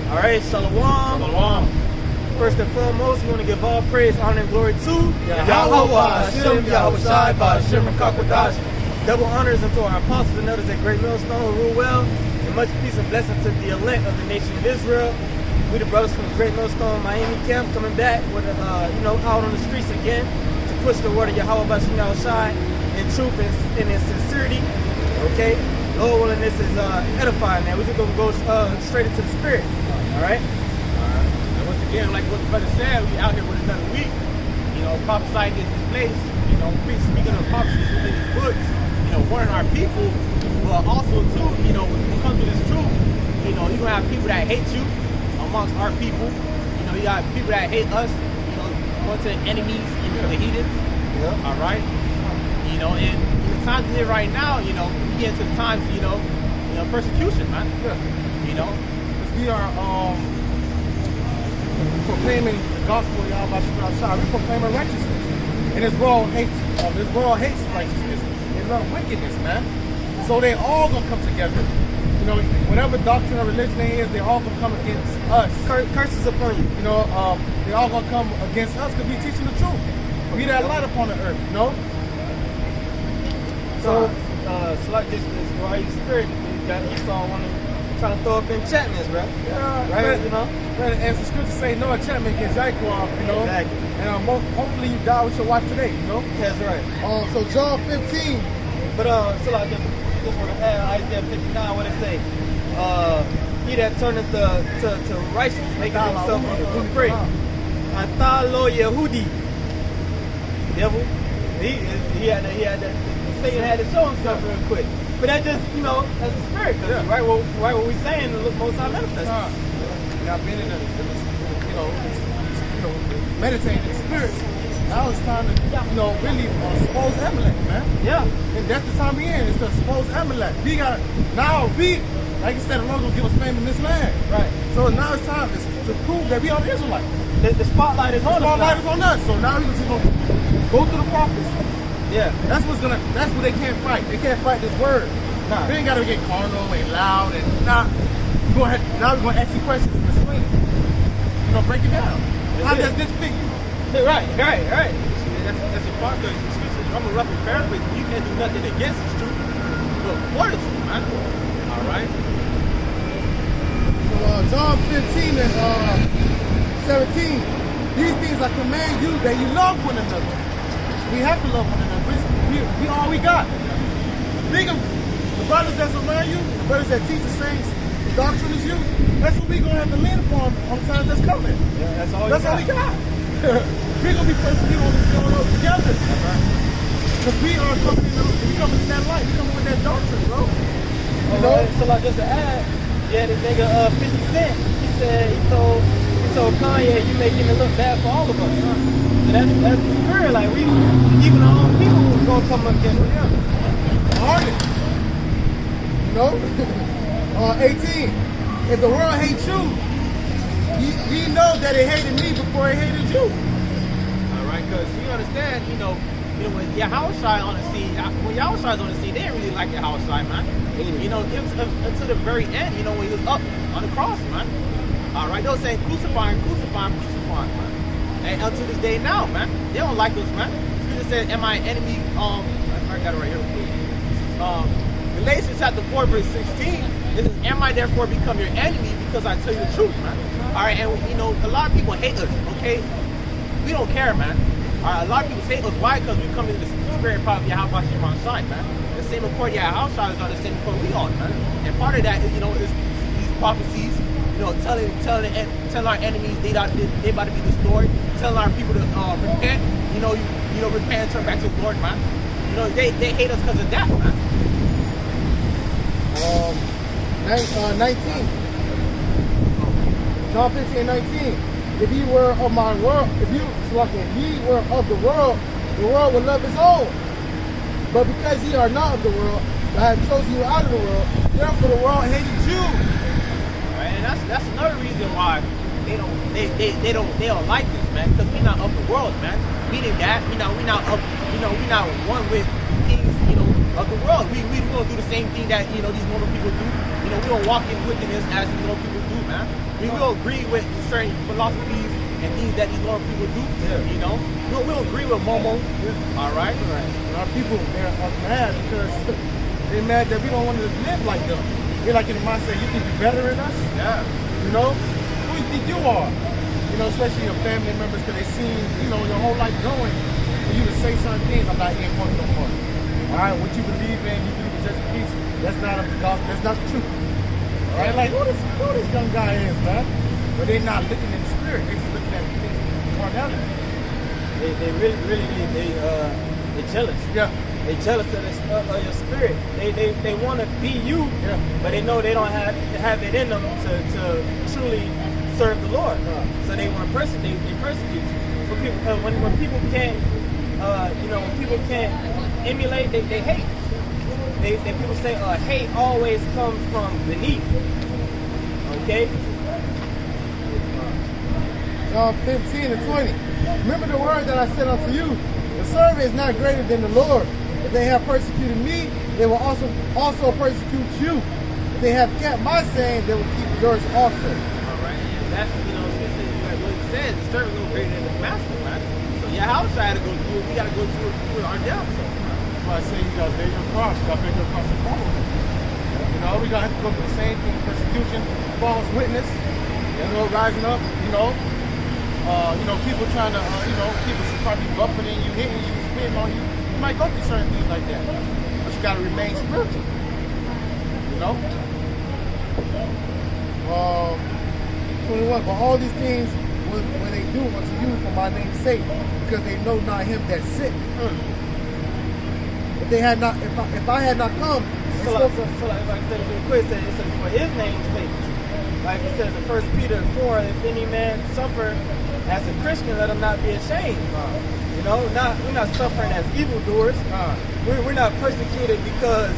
All right, shalom. Shalom. First and foremost, we want to give all praise, honor, and glory to Yahweh, Hashem, Yahweh Shai, Hashem, Kakwadash. Double honors unto our apostles and elders at Great Millstone who rule well, and much peace and blessing to the elect of the nation of Israel. We the brothers from the Great Millstone Miami camp coming back with out on the streets again to push the word of Yahweh Hashem, Yahweh Shai in truth and in sincerity. Okay, Lord willing, this is edifying. Now we're just gonna go straight into the spirit. All right. And once again, like what the brother said, we out here with another week. Prophesying in this place. Speaking of prophecies within these books. Warning our people. But also too, when it comes to this truth, you're gonna have people that hate you amongst our people. You got people that hate us. Going to the enemies, the heathens. Yeah. All right. And the times we live right now, we get into the times, persecution, man. Yeah. We are proclaiming the gospel of Yahweh. We proclaiming righteousness. And this world hates righteousness. They love wickedness, man. So they all gonna come together. Whatever doctrine or religion they is, they all gonna come against us. Curses upon you. They all gonna come against us because we teaching the truth. We that light upon the earth, So, select this why you spirit. You saw one trying to throw up enchantments, bro. Yeah, right. As the scriptures say, no enchantment against Jacob, Exactly. And hopefully you die with your wife today, That's right. So John 15. But so like just want to add Isaiah 59, what it say? He that turneth to righteousness, making himself a prey. Atalo Yehudi. Devil. He had to Satan had to show himself real quick. But that just, that's the spirit. Right what we saying, the Most High manifest. I've been in meditating in the spirit. Now it's time to, really expose Amalek, man. Yeah. And that's the time we in. It's to expose Amalek. Like you said, the Lord gonna give us fame in this land. Right. So now it's time to prove that we are the Israelites. The spotlight is on us. The spotlight is on us. So now we just gonna go through the prophets. Yeah. That's what they can't fight. They can't fight this word. Nah. They ain't gotta get carnal and loud and now we're gonna ask you questions and explain it. Break it down. How does this fit you? Right. That's a part of the scriptures. I'm a rough and paraphrase. You can't do nothing against this truth, but for the truth, man. All right. So John 15 and 17. These things I command you that you love one another. We have to love one another. We all we got. Think of the brothers that's around you, the brothers that teach the same doctrine as you. That's what we gonna have to lean upon on the time that's coming. Yeah, that's all we got. We're gonna be persecuted on this together. Because we are coming in that light. We coming with that doctrine, bro. So like just to add, this nigga 50 Cent, he told Kanye, you making it look bad for all of us. So that's the spirit. Like even our own people who's gonna come up against us. Hardest. 18. If the world hates you, you know that it hated me before it hated you. All right, because you understand, when Yahweh Shai on the scene, when Yahweh Shai's on the scene, they didn't really like Yahweh Shai, man. It was until the very end, when he was up on the cross, man. All right, they were saying crucify him, man. And until this day now, man, they don't like us, man. Scripture said, "Am I an enemy?" I got it right here. Galatians chapter 4, verse 16. It says, "Am I therefore become your enemy because I tell you the truth, man?" All right, and a lot of people hate us. Okay, we don't care, man. All right, a lot of people hate us. Why? Because we come into the spirit part of Yahweh Shai, man. The same accord Yahweh Shai is on the same accord we on, man. And part of that is, is these prophecies. Telling our enemies they about to be destroyed. Telling our people to repent. Repent and turn back to the Lord, man. They hate us because of that, man. 19. John 15 and 19. If ye were of my world, if ye were of the world would love its own. But because ye are not of the world, I have chosen you out of the world, therefore the world hated you. Right, and that's another reason why they don't like us, man. Because we're not of the world, man. Meaning that we not one with kings, of the world. We don't do the same thing that these normal people do. We don't walk in wickedness as these normal people do, man. We will agree with certain philosophies and things that these normal people do. Yeah. We'll agree with Momo. Yeah. All right. And our people, they're mad because they're mad that we don't want to live like them. They're like in the mindset, you think you're better than us? Yeah. Who do you think you are? Especially your family members, because they seen, your whole life going. For you to say certain things, I'm not here for no more. All right, what you believe in, you believe in just peace. That's not of the gospel. That's not the truth. All right, like who this young guy is, man? But they're not looking in the spirit. They're just looking at things carnality. They they're jealous. Yeah. They jealous of your spirit. They want to be you, but they know they don't have it in them to truly serve the Lord. So they want to persecute. They persecute you. When people can't, when people can't emulate, they hate. People say hate always comes from beneath. Okay. John 15 and 20. Remember the word that I said unto you. The servant is not greater than the Lord. If they have persecuted me, they will also persecute you. If they have kept my saying, they will keep yours also. All right. And that's like what he said. The servant is no greater than the master, man. So how outside to go through it, we got to go through it our death. That's why I say you got to bear your cross. You got to bear your cross and follow him. We got to have to go through the same thing: persecution, false witness. Rising up. People trying to, people probably buffeting you, hitting you, spitting on you. You might go through certain things like that, but you got to remain spiritual. 21. But all these things will they do unto you for my name's sake, because they know not him that sent. If they had not, if I had not come, so like I said real quick, it says for his name's sake. Like it says in 1 Peter 4, if any man suffer as a Christian, let him not be ashamed. We're not suffering as evildoers. We're not persecuted because,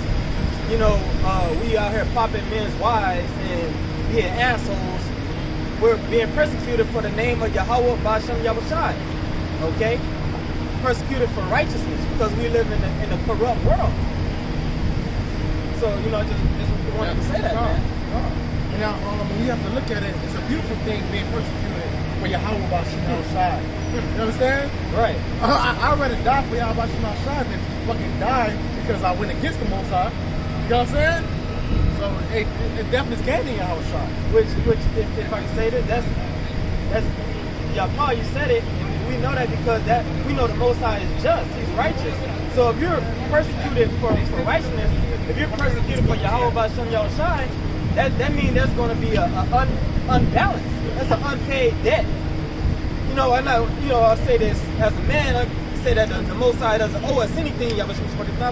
we out here popping men's wives and being assholes. We're being persecuted for the name of Yahweh B'Shem Yahushai. Okay? Persecuted for righteousness because we live in a corrupt world. So, I just wanted to say that, man. And now, when you have to look at it, it's a beautiful thing being persecuted for Yahweh B'Shem Yahushai. You understand? Right. I'd rather die for Yahweh B'Shem Yahushai than fucking die because I went against the Most High. You know what I'm saying? So it definitely is gaining Yahushai. Which if I can say that, that's Paul, you said it, and we know that because we know the Most High is just, he's righteous. So if you're persecuted for righteousness, if you're persecuted for Yahweh B'Shem Yahushai, that means there's going to be a unbalance. That's an unpaid debt. I say this as a man. I say that the Most High doesn't owe us anything,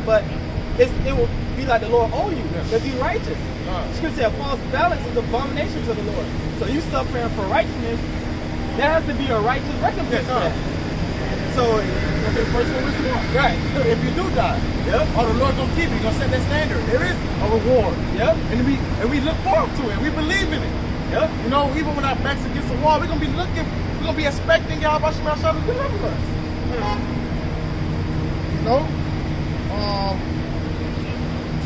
but it will be like the Lord owe you because He's righteous. Scripture says a false balance is abomination to the Lord. So you suffering for righteousness, there has to be a righteous recompense for that. So the first one is the Lord. Right. If you do die, the Lord gonna keep you. He's gonna set that standard. There is a reward. Yep. And we look forward to it. We believe in it. Yep. Even when our backs against the wall, we're gonna be looking. We're gonna be expecting Yahweh B'Shem Yahushai to deliver us.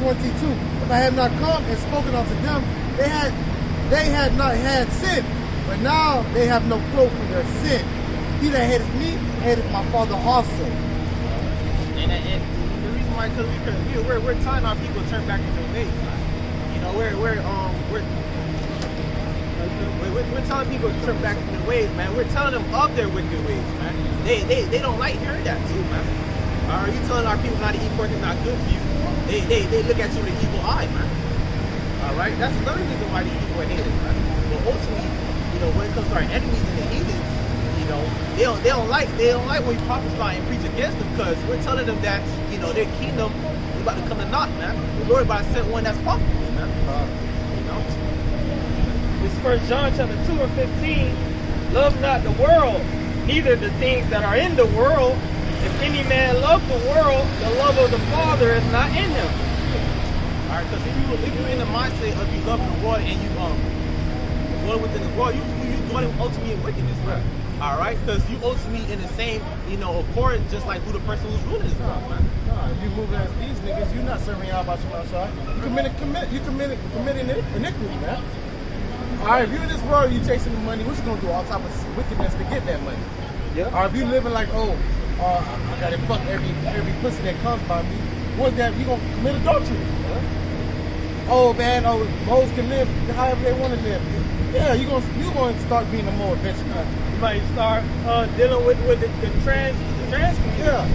22. If I have not come and spoken unto them, they had not had sin, but now they have no cloak for their sin. He that hated me hated my Father also. And the reason why, because we're telling our people to turn back to their ways. We're telling people to turn back to their ways, man. We're telling them of their wicked ways, man. They don't like hearing that too, man. Are you telling our people not to eat pork is not good for you? They look at you with an evil eye, man. All right, that's another reason why these people are haters, man. But ultimately, when it comes to our enemies and the heathens, they don't like when we prophesy and preach against them because we're telling them that their kingdom is about to come to naught, man. The Lord about to send one that's popular, man. This 1 John chapter 2 and 15. Love not the world, neither the things that are in the world. If any man love the world, the love of the Father is not in him. All right, because if you're in the mindset of you loving the world and you dwell within the world, you dwell ultimately in wickedness, right? All right, because you ultimately in the same, you know, accord, just like who the person who's ruling is. Man. If you move as these niggas, you're not serving Yahweh outside. You committing iniquity, man. All right, if you're in this world, you chasing the money. What you gonna do? All type of wickedness to get that money. Yeah. Or if you living like, I gotta fuck every pussy that comes by me. What's that? You gonna commit adultery? Oh man, hoes can live however they want to live. Yeah, you gonna start being a more eventually. You might start dealing with the trans community. Yeah.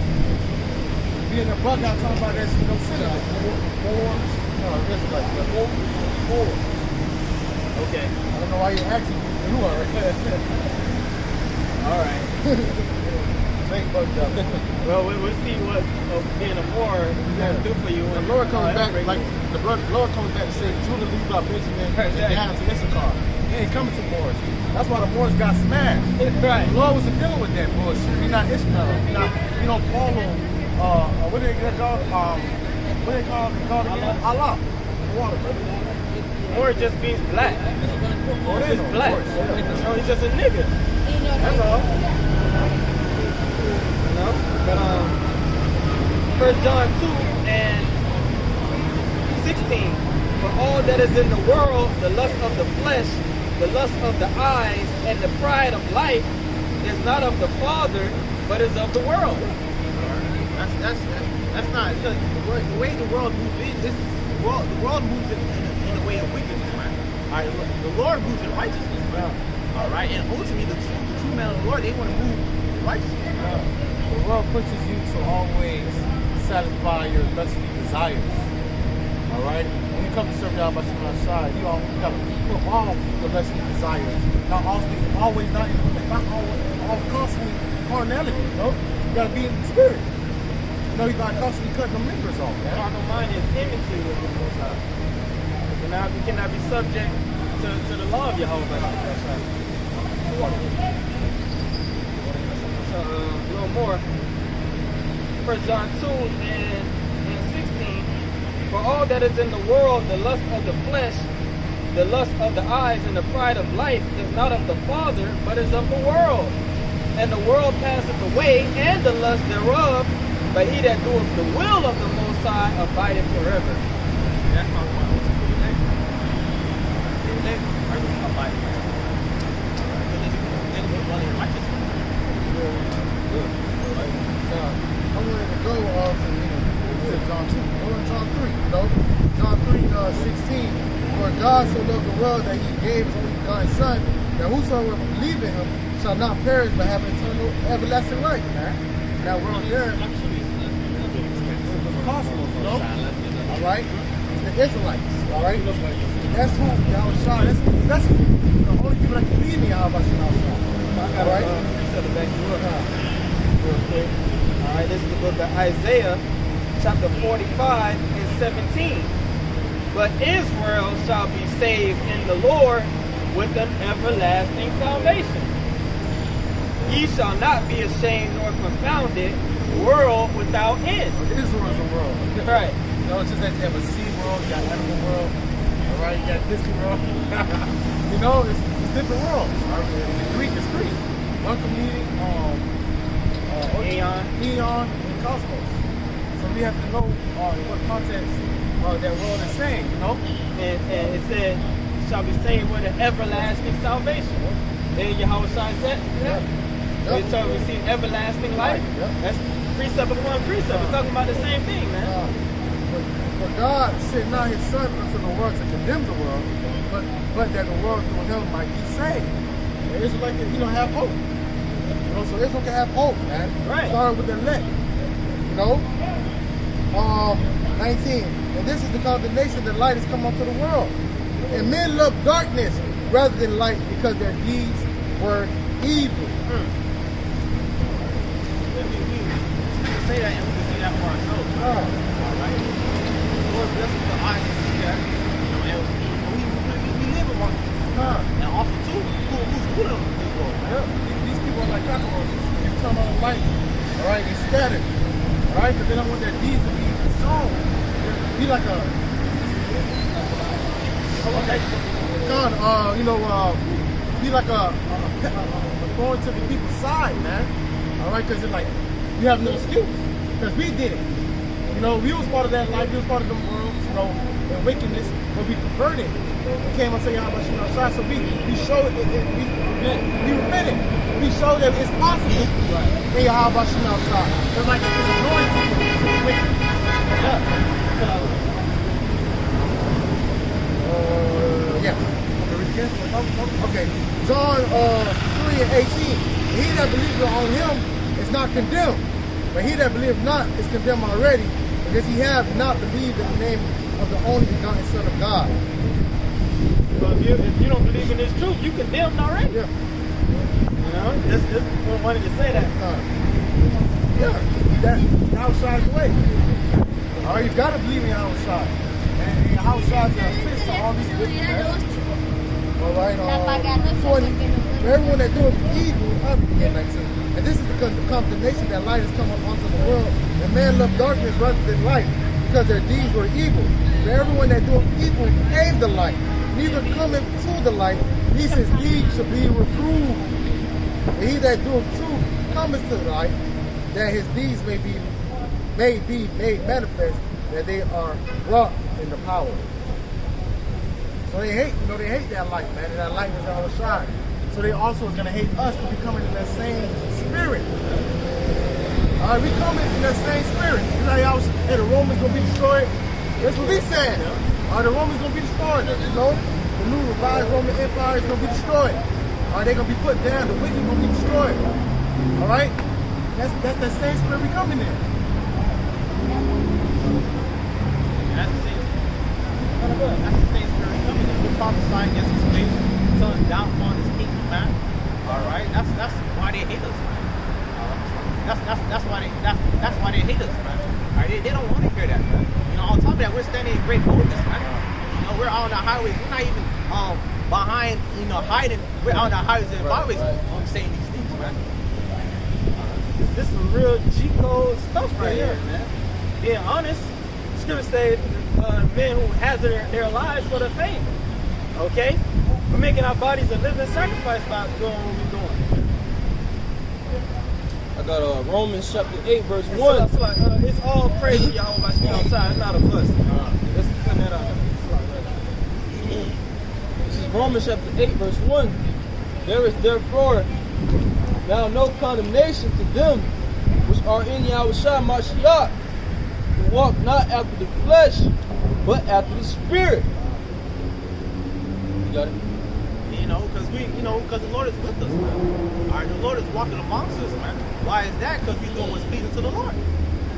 Being a bug out talking about that shit, no sin. Whores. No, this is like whores. Okay. I don't know why you're asking me who are. All right. Make bugged up. Well, we'll see what being a whore will do for you. The Lord comes back, like the Lord comes back and says, truly leave out Benjamin and down to Issachar. He ain't coming to Moors. That's why the Moors got smashed. Right. The Lord wasn't dealing with that bullshit. You're not Ishmael. You don't follow, what do they call again? Allah. Water. Moor just means black. Moor is black. No, he's just a nigga. That's all. You know? But 1 John 2 and 16. For all that is in the world, the lust of the flesh, the lust of the eyes, and the pride of life is not of the Father, but is of the world. That's not look, the way the world moves. The world moves in a way of wickedness, man. All right, look, the Lord moves in righteousness, man. All right, and ultimately the true man of the Lord, they want to move in righteousness. The world pushes you to always satisfy your lustful desires. All right. When you come to serve Yahweh outside, you got to put off the lustful desires. Not always, not constantly carnality. You know, you got to be in the spirit. You know, you got to constantly cut the members off. Carnal mind is enmity with the Most High. You cannot be subject to the law of Jehovah. So, a little more. 1 John 2 and 16. For all that is in the world, the lust of the flesh, the lust of the eyes, and the pride of life is not of the Father, but is of the world. And the world passeth away, and the lust thereof, but he that doeth the will of the Most High abideth forever. That's my point. Abide forever. I'm going to go to John 2. Go to John 3. You know? John 3, 16. For God so loved the world that he gave his only begotten Son, that whosoever believe in him shall not perish but have eternal everlasting life. Now we're on there. The cosmos, you know? Alright? It's the Israelites. Alright? That's who Yahweh Shai. That's the only people that can believe in Yahweh Shai. Alright? Set it back to real quick. Alright, this is the book of Isaiah, chapter 45 and 17. But Israel shall be saved in the Lord with an everlasting salvation. Ye shall not be ashamed nor confounded, world without end. Israel is a world. Right. You know, it's just that you have a sea world, you got animal world, all right, you got Disney world. You know, it's different worlds. The Greek is Greek. One community, Eon, and Cosmos. So we have to know what context that world is saying, you know? And it said, shall be saved with an everlasting salvation. Then Yahweh Shai said, They shall receive everlasting life. That's precept upon precept. We're talking about the same thing, man. For God sent not his Son unto the world to condemn the world, but that the world through him might be saved. The Israelites, you don't have hope. You know, so Israel can have hope, man. Right. Starting with the elect. You know? 19. And this is the condemnation that light has come unto the world. And men love darkness rather than light because their deeds were evil. Say that and we can see that for ourselves. Alright? Lord bless us to eyes to see that. You know, and we live among them. And also too, who's ruling this world, man? These people are like cockroaches. You turn on the light, alright, they scatter. Alright, because they don't want their deeds to be shown. Be like a God, be like a thorn to the people's side, man. All right, because it's like you have no excuse, because we did it. You know, we was part of that life, we was part of the world, you know, and wickedness, but we perverted. We came and say, how much you know, outside. So we showed it, we repented. We showed that it's possible. Right. Hey, how about you outside? It's like it's anointing to the wicked. Yeah. Okay. John 3:18. He that believeth on him is not condemned, but he that believeth not is condemned already, because he have not believed in the name of the only begotten Son of God. Well, if you don't believe in this truth, you condemned already. Yeah. You know, just wanted to say that. Yeah, that Yahushua's way. All right, you gotta believe in Yahushua. And Yahushua's a fist to all these wicked men. All right, 20. Everyone that doeth evil, and this is the condemnation that light has come upon the world, and man loved darkness rather than light, because their deeds were evil. But everyone that doeth evil hated the light, neither cometh to the light, lest his deeds should be reproved. But he that doeth truth cometh to the light, that his deeds may be made manifest, that they are wrought in the power. So they hate, they hate that light, man, and that light is our shine. So they also is gonna hate us to be coming in that same spirit. All right, we coming in that same spirit. You know, hey, the Romans gonna be destroyed. That's what we said. All right, the Romans gonna be destroyed. You know, the new revised Roman Empire is gonna be destroyed. All right, they're gonna be put down. The wicked gonna be destroyed. All right, that's that same spirit we coming in. That's the same spirit we coming in. We're prophesying against his face, telling down upon his kingdom, man. All right, that's why they hate us, man. That's why they hate us, man. All right, they don't want to hear that, man. You know, on top of that, we're standing in great boldness, man. You know, we're out on the highways. We're not even behind, hiding. We're out on the highways and byways saying these things, man. This is some real cheat code stuff right here, man. Being honest, scripture says men who hazard their lives for the faith. Okay? We're making our bodies a living sacrifice by doing what we're doing. I got Romans chapter 8, verse 1. So, it's all praise to y'all by speaking outside. It's not a fuss. Let's put that out. This is Romans chapter 8, verse 1. There is therefore now no condemnation to them which are in Yahushua Mashiach, who walk not after the flesh, but after the Spirit. You got it? Because the Lord is with us, man. All right, the Lord is walking amongst us, man. Why is that? Because we're doing what's pleasing to the Lord.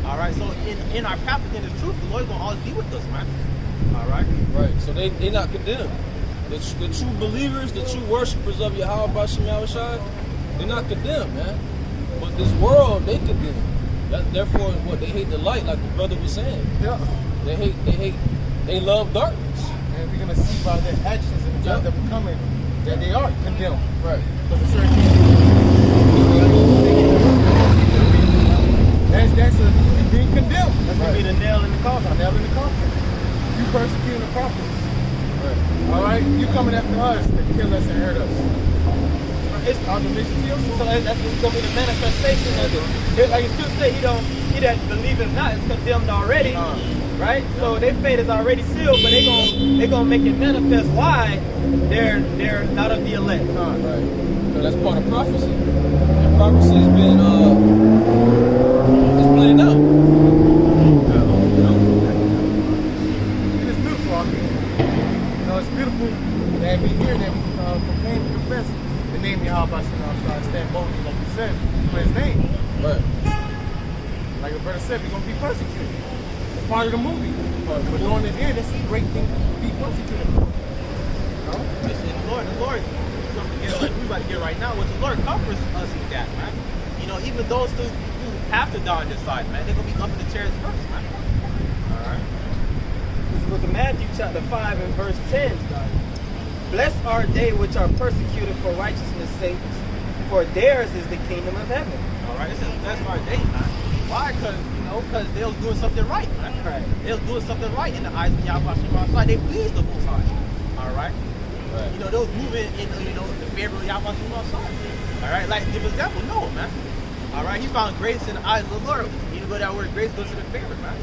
All right, so in our path in the truth, the Lord is going to always be with us, man. All right? Right, so they not condemned. The true believers, the true worshipers of Yahweh Bashim Yahushua, they're not condemned, man. But this world, they condemn. Therefore, what, they hate the light, like the brother was saying. Yeah. They love darkness. And we're gonna see by their actions and the jobs that we're coming that they are condemned. Right. Because the certain that's being condemned. That's gonna be the nail in the coffin. Nail in the coffin. You persecuting the prophets. Right. All right. You coming after us to kill us and hurt us. It's condemnation to yourself. So that's gonna be the manifestation of it. Like you should say, he that believeth not is condemned already. Right? So their fate is already sealed, but they gonna make it manifest why they're not of the elect. Right. So that's part of prophecy. And prophecy has been it's playing out. It is beautiful, I mean. It's beautiful that we hear that we proclaim and confess the name of Yahweh Bashim, stand boldly, like you said, for his name. Right. Like the brother said, we're gonna be persecuted. It's part of the movie. But during the end, it's a great thing to be persecuted for. The Lord, like we about to get right now, what the Lord comforts us with that, man. Even those who have to die on this side, man, they're gonna be up in the chairs first, man. All right. This is the book of Matthew, chapter 5, and verse 10. Blessed are they which are persecuted for righteousness' sake, for theirs is the kingdom of heaven. All right. This is blessed are they, man. Why? Because they was doing something right, man. Right. They was doing something right in the eyes of Yahweh. They pleased the Most High. All right. Right. You know, those moving in, you know, the favor of Yahweh outside. All right, like give example, Noah, man. All right, he found grace in the eyes of the Lord. You know that word grace goes to the favor, man.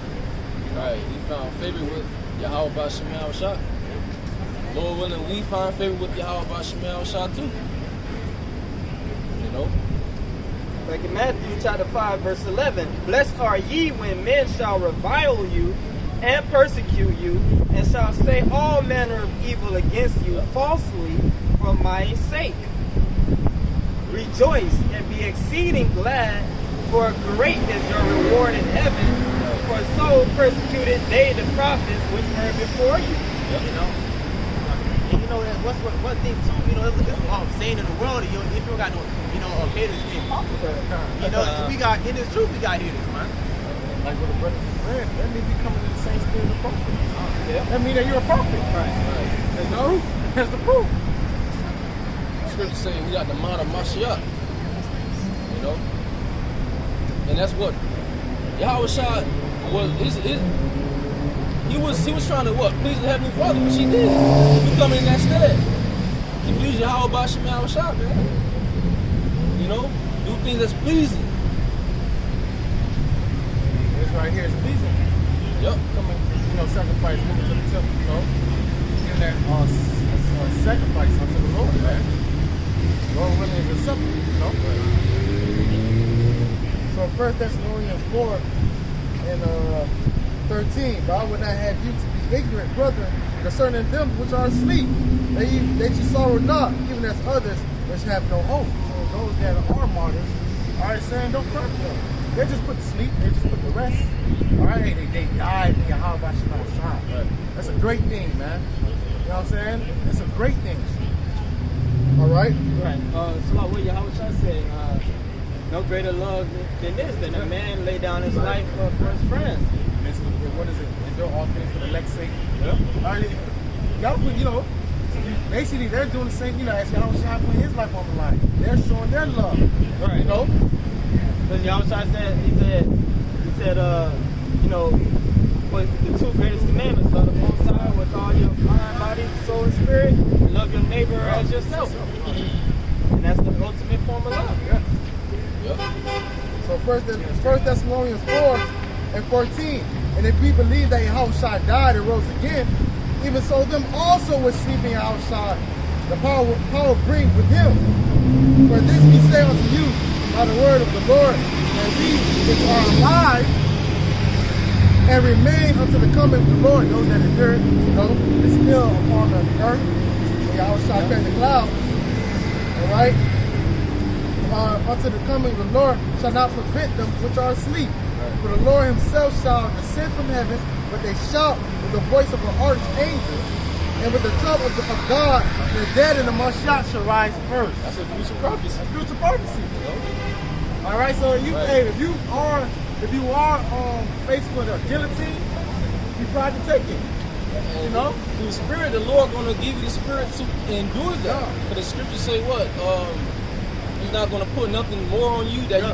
Right, he found favor with Yahweh B'Shem Yahushua. Lord willing, we find favor with Yahweh B'Shem Yahushua too. You know? Like in Matthew chapter 5, verse 11, blessed are ye when men shall revile you and persecute you, and shall say all manner of evil against you falsely for my sake. Rejoice and be exceeding glad, for great is your reward in heaven, for so persecuted they the prophets which were before you. You know? And you know, what's one thing too, you know, it's saying in the world, you know, if you don't got no, you know, haters, it ain't popular. You know, we got, in this truth, we got haters, man. Like what the brother said, that means you coming in the same spirit of prophet. That means that you're a prophet. Right. That's the proof. That's the proof. Scripture saying we got the mind of Mashiach. You know? And that's what Yahushua was, he was trying to what? Please the Heavenly Father, which he did. We come in that stead. He pleased Yahweh B'Shem Yahushua, man. You know? Do things that's pleasing. This right here is pleasing. Yep. Coming, you know, sacrifice, moving to the temple, you know. Giving that sacrifice unto the Lord, man. Lord willing is acceptable, you know. So 1 Thessalonians 4 and 13, but I would not have you to be ignorant, brethren, concerning them which are asleep, that you sorrow not, even as others which have no hope. So those that are martyrs, all right, saying don't cry for them. They just put to sleep, they just put to rest. All right, they died in Yahweh Shalom. Right. That's a great thing, man. You know what I'm saying? It's a great thing. All right? Right. So like what Yahweh said, no greater love than this, than a man lay down his life for his friends. What is it? Endure all things for the elect's sake. Yeah. All right, y'all put, you know, basically they're doing the same, you know, as Yahweh put his life on the line. They're showing their love. Right. You know? Because Yahweh said, he said, you know, what the two greatest commandments, love the Most High with all your mind, body, soul, and spirit, and love your neighbor as yourself. And that's the ultimate form of love. Yeah. Yep. So First Thessalonians 4 and 14. And if we believe that Yahushua died and rose again, even so them also which sleep in Yahushua, the power bring with him. For this we say unto you by the word of the Lord, that we which are alive and remain unto the coming of the Lord, those that endure, you know, is still upon the earth, and Yahushua carry the clouds. All right? Unto the coming of the Lord shall not prevent them which are asleep. For the Lord himself shall descend from heaven with a shout, with the voice of an archangel, and with the trump of God, the dead and the Mashiach shall rise first. That's a future prophecy. A future prophecy. You know? All right, so you, hey, if you are on faced with a guillotine, you try to take it. And you know, through the Spirit, the Lord gonna give you the Spirit to endure that. Yeah. But the Scriptures say what? He's not gonna put nothing more on you that you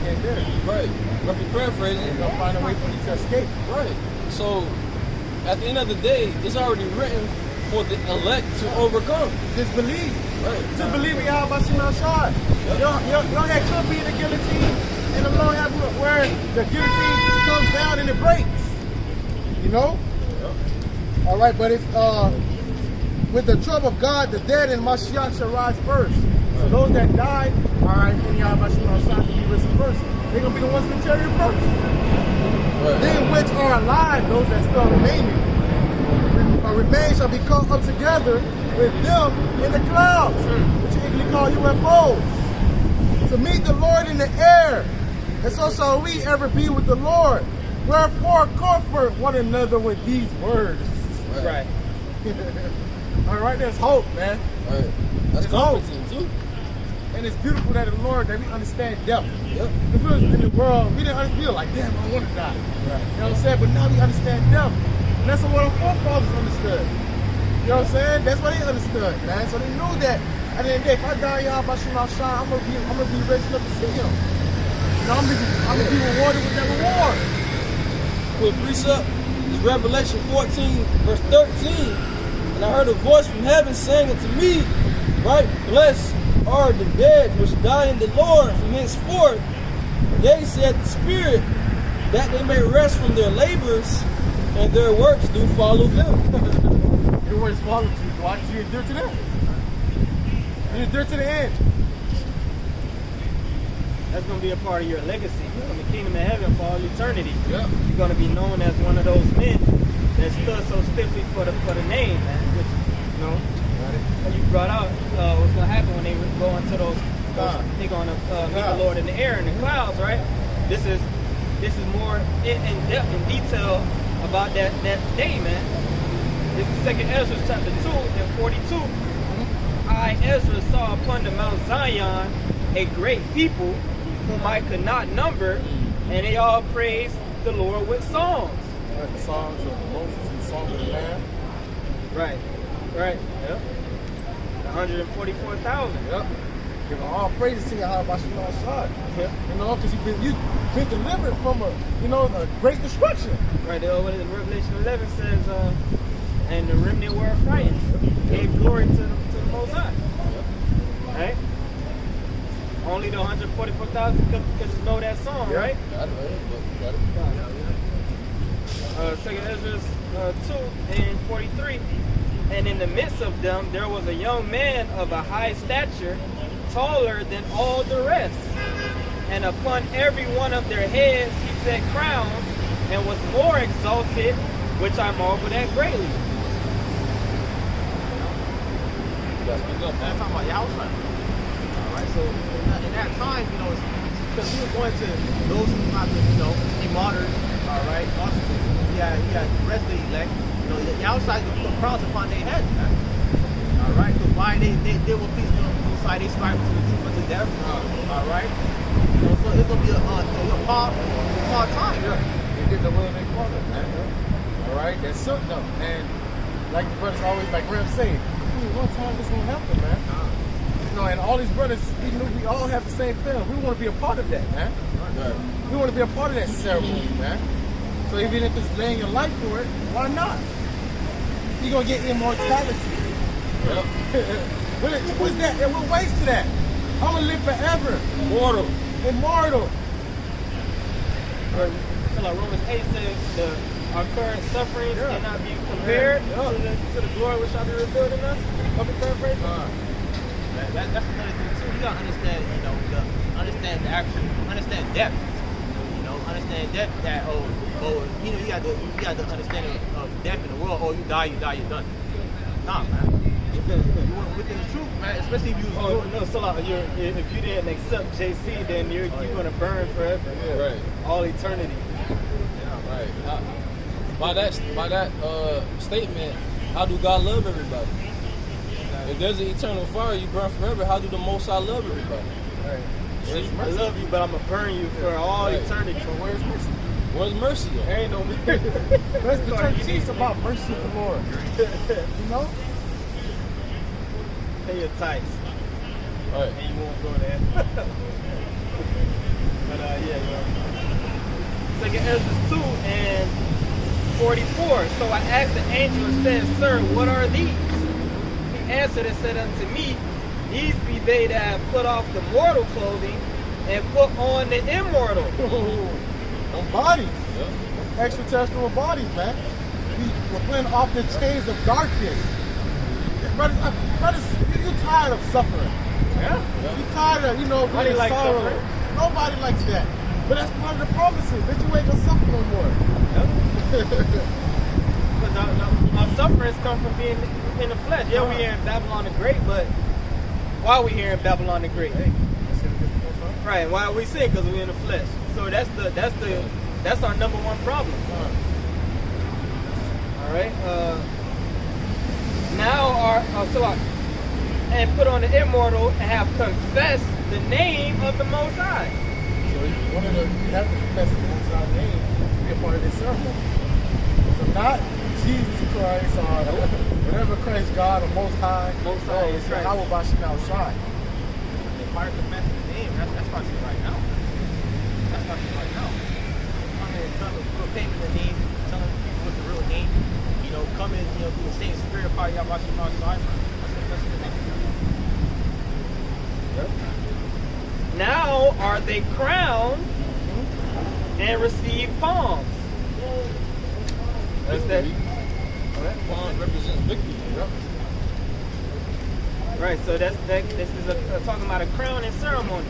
can't do it. Right. Roughly paraphrasing. You're gonna find a way for you to escape. Right. So at the end of the day, it's already written for the elect to overcome. Just believe. Right. Just believe in Yahweh Shema Shai. Your head could be in the guillotine, and the Lord have where the guillotine comes down and it breaks. You know? Yep. All right, but if with the trump of God, the dead and Mashiach shall rise first. So those that died, all right, in Yahweh Shema Shai will be risen first. They're gonna be the ones that carry it first. Right. Then which are alive, those that still remain shall be caught up together with them in the clouds, which you English call UFOs, to meet the Lord in the air. And so shall we ever be with the Lord. Wherefore comfort one another with these words. Right. All right, there's hope, man. Right. That's comforting too. And it's beautiful that the Lord, that we understand death. Yep. If we was in the world, we didn't feel like, damn, I don't want to die. Right. You know what I'm saying? But now we understand death. And that's what our forefathers understood. You know what I'm saying? That's what they understood, man. So they knew that at the end of the day, if I die, y'all, by Shema Shai, I'm gonna be raised up to see him. You know, I'm gonna be rewarded with that reward. Quick precept is Revelation 14, verse 13. And I heard a voice from heaven saying unto me, right, blessed are the dead which die in the Lord from henceforth. Yea, said the Spirit, that they may rest from their labors, and their works do follow them. Your words follow you. Why did you endure to them? You endure to the end. That's going to be a part of your legacy from the kingdom of heaven for all eternity. Yep. You're going to be known as one of those men that stood so stiffly for the name, man. Which, you know, you brought out what's going to happen when they go into those they're going to meet the Lord in the air in the clouds, right? This is more in depth and detail about that day, man. This is 2nd Ezra chapter 2 and 42. I, Ezra, saw upon the Mount Zion a great people whom I could not number, and they all praised the Lord with songs. Right, the songs of Moses and the song of the Lamb. Right. Yep. 144,000. Yep. Giving all praises to Yahweh Shemel Shad. Yep. You know, because you've been delivered from a great destruction. Right. What is it? Revelation 11 says, and the remnant were frightened, gave glory to the Most High. Right. Only the 144,000 could know that song, right? Got it. 2nd Ezra 2 and 43. And in the midst of them there was a young man of a high stature, taller than all the rest. And upon every one of their heads he set crowns, and was more exalted, which I marveled at greatly. That's talking about Yahweh. Alright, so in that time, you know, because we were going to those who have to, you know, be martyrs, alright, also, yeah, the rest of the elect, you know, Yahweh is going to put crowns upon their heads, man. Alright, because why they will please the Most High, they strive to the truth unto death, alright. You know, so it's going to be a hard time. Yeah, they did the will of their father, man. Alright, that's certain though. And like the brothers always, like Rev say, one time this gonna happen, man. You know, and all these brothers, even though we all have the same feeling, we want to be a part of that, man. We want to be a part of that ceremony, man. So even if it's laying your life for it, why not? You're gonna get immortality. Yep. What's that? And what waste to that? I'm gonna live forever. Immortal. So like Romans 8 says our current sufferings cannot be compared to the glory which shall be revealed in us. Of the paraphrase. That's another thing too. You gotta understand, you know, understand depth. You know, understand depth that you know, you got the understanding of depth in the world. Oh, you die, you're done. Nah, man. You want within the truth, man. Especially if you So like if you didn't accept JC, then you're gonna burn forever. Yeah. Right. All eternity. Yeah, right. By that statement, how do God love everybody? If there's an eternal fire, you burn forever. How do the Most High love everybody? Right. See? I love you, but I'm gonna burn you for all eternity. So where's mercy? Where's mercy at? There ain't no mercy. Let's teach about mercy of the Lord. You know? Pay your tithes. Right. And you won't go there. But yeah. 2nd Ezra 2 and 44. So I asked the angel and said, Sir, what are these? He answered and said unto me, These be they that have put off the mortal clothing and put on the immortal. Them bodies. Yeah. Extraterrestrial bodies, man. We're putting off the chains of darkness. Brothers, you tired of suffering. Yeah. You tired of, being like sorrow. suffering. Nobody likes that. But that's part of the promises, that you ain't gonna suffer no more. Because our sufferings come from being in the flesh. Yeah, we here in Babylon the Great, but why are we here in Babylon the Great? Right, why are we sick? Because we're in the flesh. So that's our number one problem. All right. And put on the immortal and have confessed the name of the Most High. So you have to confess the Most High name to be a part of this ceremony. So not Jesus Christ or whatever Christ God or Most High. Most High is right. How about you now shine? If I confess his name, that's starting right now. That's starting right now. I mean, tell them put a paper in the name, telling people what's the real name. You coming, through the same spirit part, y'all watching my side. That's the thing. Now are they crowned and receive palms? That's that. Palms represents victory. Yep. Right, so this is talking about a crowning ceremony.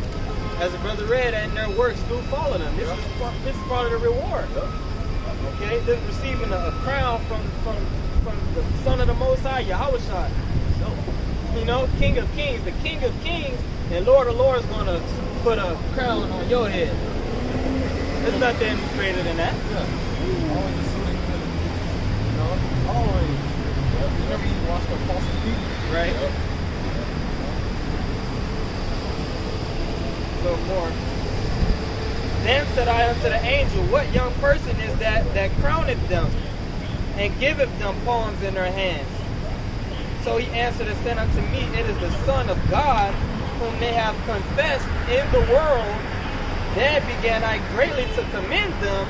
As the brother read, and their works do follow them. This is part of the reward. Okay, they're receiving a crown from the Son of the Most High, Yahweh Shai. King of Kings, the King of Kings, and Lord of Lords is gonna put a crown on your head. There's nothing greater than that. Yeah. Always assuming, always. Whenever you watch the apostles' feet, Right. A little more. Then said I unto the angel, what young person is that crowneth them, and giveth them palms in their hands? So he answered and said unto me, it is the Son of God, whom they have confessed in the world. Then began I greatly to commend them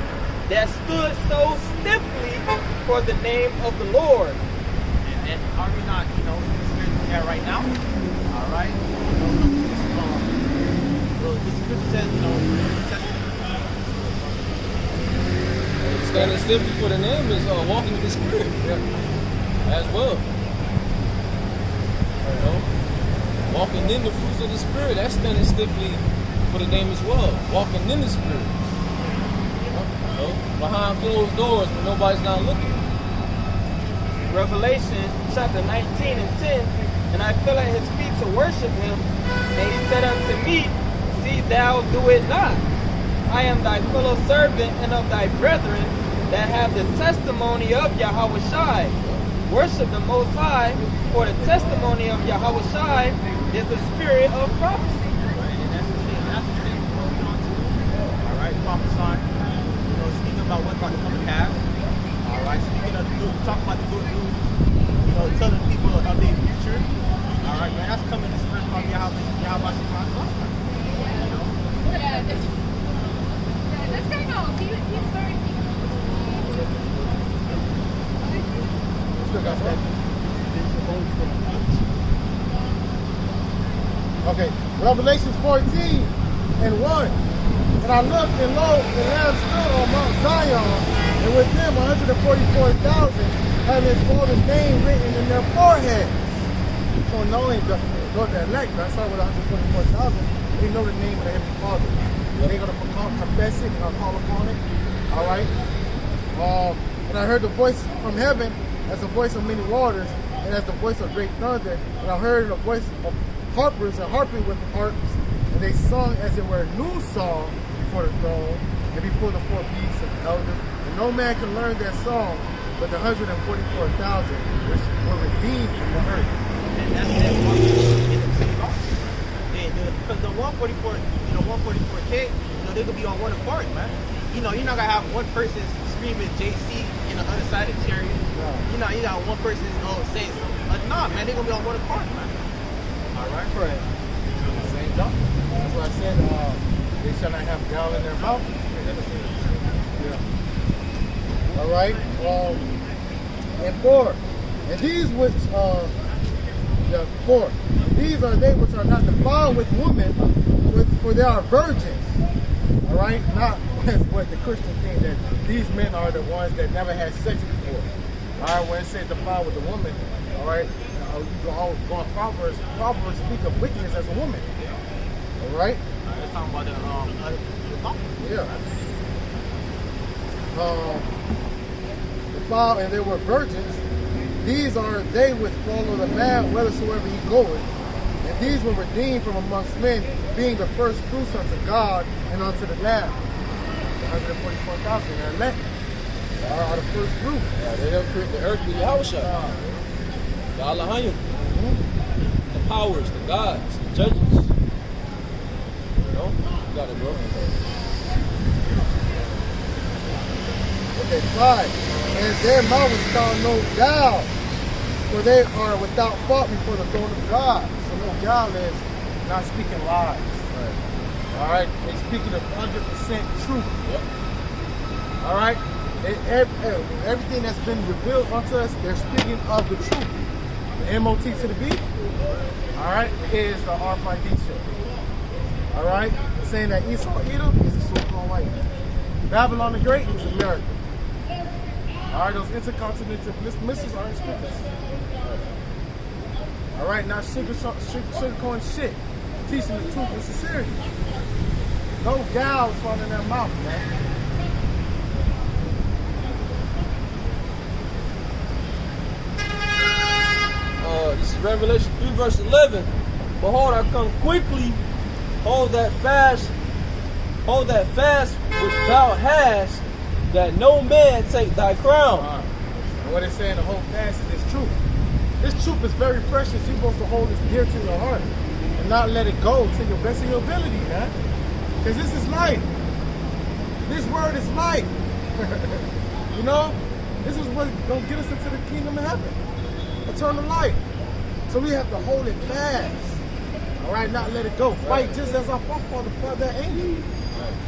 that stood so stiffly for the name of the Lord. And are we not, experiencing that right now? All right. The scripture says, Standing stiffly for the name is walking in the spirit. As well. Walking in the fruits of the spirit, that's standing stiffly for the name as well. Walking in the spirit. Behind closed doors when nobody's not looking. Revelation chapter 19 and 10, and I fell at his feet to worship him, and he said unto me, see thou do it not. I am thy fellow servant and of thy brethren that have the testimony of Yahweh Shai. Worship the Most High, for the testimony of Yahweh Shai is the spirit of prophecy. All right, prophesying. Speaking about what's about to come to pass. All right, speaking of the good, talking about the good news. Telling people of their future. All right, man, that's coming to spirit from Yahweh Shai. Yeah, this guy knows. He's very still got that. Okay, Revelation 14 and 1. And I looked, and lo, the Lamb stood on Mount Zion, and with them 144,000 having his Father's name written in their forehead. So knowing the elect, I started with 144,000, they know the name of the Heavenly Father. They're going to confess it and call upon it. All right. And I heard the voice from heaven as the voice of many waters, and as the voice of great thunder. And I heard the voice of harpers and harping with harps, and they sung as it were a new song before the throne and before the four beasts and the elders. And no man can learn that song but the 144,000 which were redeemed from the earth. And that's that one in the city also. Because the 144, 144K, they could be on one accord, man. You're not gonna have one person screaming JC in the other side of the chariot. No. You got one person saying, nah, man, they're gonna be on one accord, man. All right, Right. Same thing. That's why I said they shall not have gall in their mouth. Yeah. All right. And 4. And these which 4. These are they which are not defiled with women, for they are virgins. All right. Not as what the Christian think that these men are the ones that never had sex before. All right. When it says defiled with a woman, all right. You go on Proverbs. Proverbs speak of wickedness as a woman. All right. Let's talk about the other Yeah. Defiled, and they were virgins. These are they which follow the man whithersoever he goeth. And these were redeemed from amongst men, being the first fruits unto God and unto the Lamb. 144,000 are elect. Are the first fruit. Yeah, they help create the earth with Yahweh Shai. The Allahayim. The powers, the gods, the judges. You got it, bro. Okay, 5. And their mouth is found no guile, for they are without fault before the throne of God. So no guile is not speaking lies. Right. All right, they speaking of 100% truth. Yep. All right. Everything that's been revealed unto us, they're speaking of the truth. The MOT to the B, all right, is the RFID chip. All right, saying that Esau Edom is a so-called white man. Babylon the Great is America. All right, those intercontinental missiles are in scriptures. All right, not sugarcoating shit, teaching the truth in sincerity. No gals falling in their mouth, man. This is Revelation 3 verse 11. Behold, I come quickly. Hold that fast which thou hast, that no man take thy crown. And what it's saying, the whole fast is this truth. This truth is very precious. You're supposed to hold this dear to your heart and not let it go to your best of your ability, man. Because this is life. This word is life. You know? This is what's going to get us into the kingdom of heaven. Eternal life. So we have to hold it fast. All right, not let it go. Fight just as our forefather fought that angel.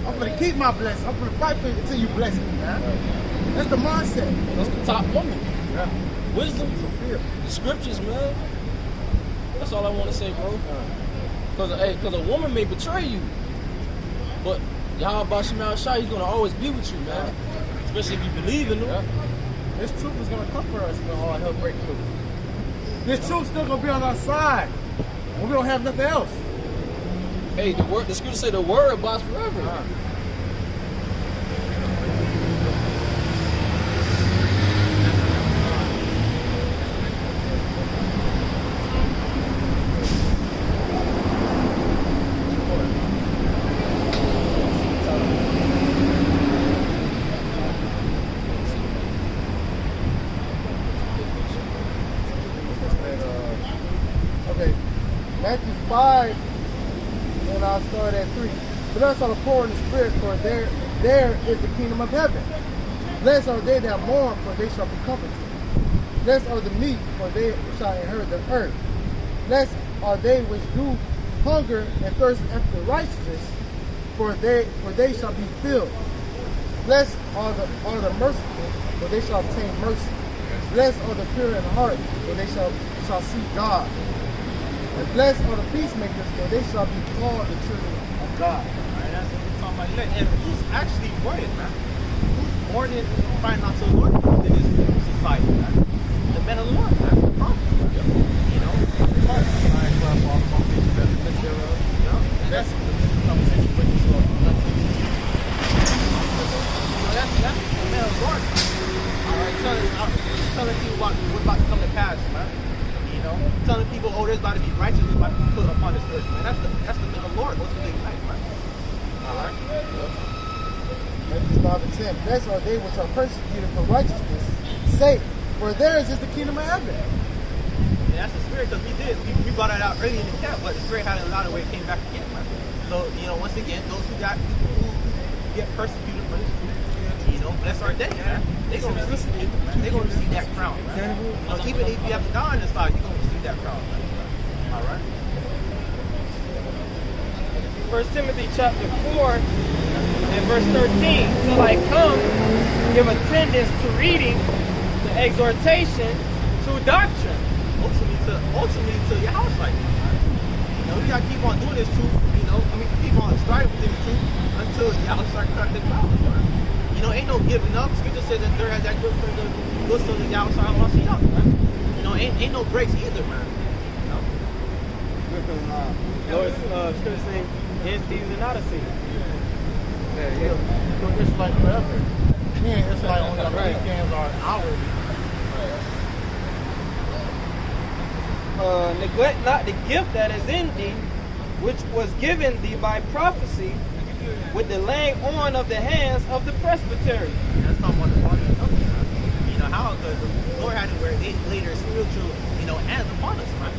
I'm going to keep my blessing. I'm going to fight for it until you bless me, man. That's the mindset. That's the top woman. Yeah. Wisdom, the scriptures, man. That's all I want to say, bro. Because a woman may betray you, but Yahweh Shemal Shai, he's going to always be with you, man. Especially if you believe in him. Yeah. This truth is going to come for us when all hell break through. This truth still going to be on our side. And we don't have nothing else. Hey, the scripture say the word abides forever. Okay, Matthew 5, and I'll start at 3. Blessed are the poor in the spirit, for there is the kingdom of heaven. Blessed are they that mourn, for they shall be comforted. Blessed are the meek, for they shall inherit the earth. Blessed are they which do hunger and thirst after righteousness, for they shall be filled. Blessed are the merciful, for they shall obtain mercy. Blessed are the pure in heart, for they shall see God. And blessed are the peacemakers, for they shall be called the children of God. Alright, that's what we're talking about. And who's actually born it, man? Who's born in crying out to the Lord in this society, man? The men of the Lord, man. The prophets, man. You know? The prophets. Alright, that's the conversation with this Lord. That's the men of the Lord. Alright, telling people what's about to come to pass, man. You know, telling people, oh, there's about to be righteousness about to be put upon this earth, man. That's the men of the Lord. What's the big life, man? Alright. Matthew 5 and 10. Blessed are they which are persecuted for righteousness' sake, for theirs is the kingdom of heaven. Yeah, that's the spirit, because we brought that out early in the camp, but the spirit had a lot of way it came back again, man. So, you know, once again, those who get persecuted for this truth, you know, blessed are they, man. They're going to receive it, man. They're going to receive that crown, man. You know, even if you have to die on this side, you're going to receive that crown, man. All right. 1 Timothy chapter 4 and verse 13. Till I come, give attendance to reading, to exhortation, to doctrine. Ultimately to your house life. You know, you gotta keep on doing this truth, you know, keep on striving with this truth until y'all start cutting the crowd. You know, ain't no giving up. Scripture says that there has that good for the good so that y'all start watching up, man. You know, ain't no breaks either, man. You know? Lord, scripture saying, in season, not a season. So it's like forever. Yeah, it's like only the weekends are hourly. Neglect not the gift that is in thee, which was given thee by prophecy, with the laying on of the hands of the presbytery. That's not what the Father is talking about. You know how the Lord had to wear later spiritual, you know, hands upon us, right?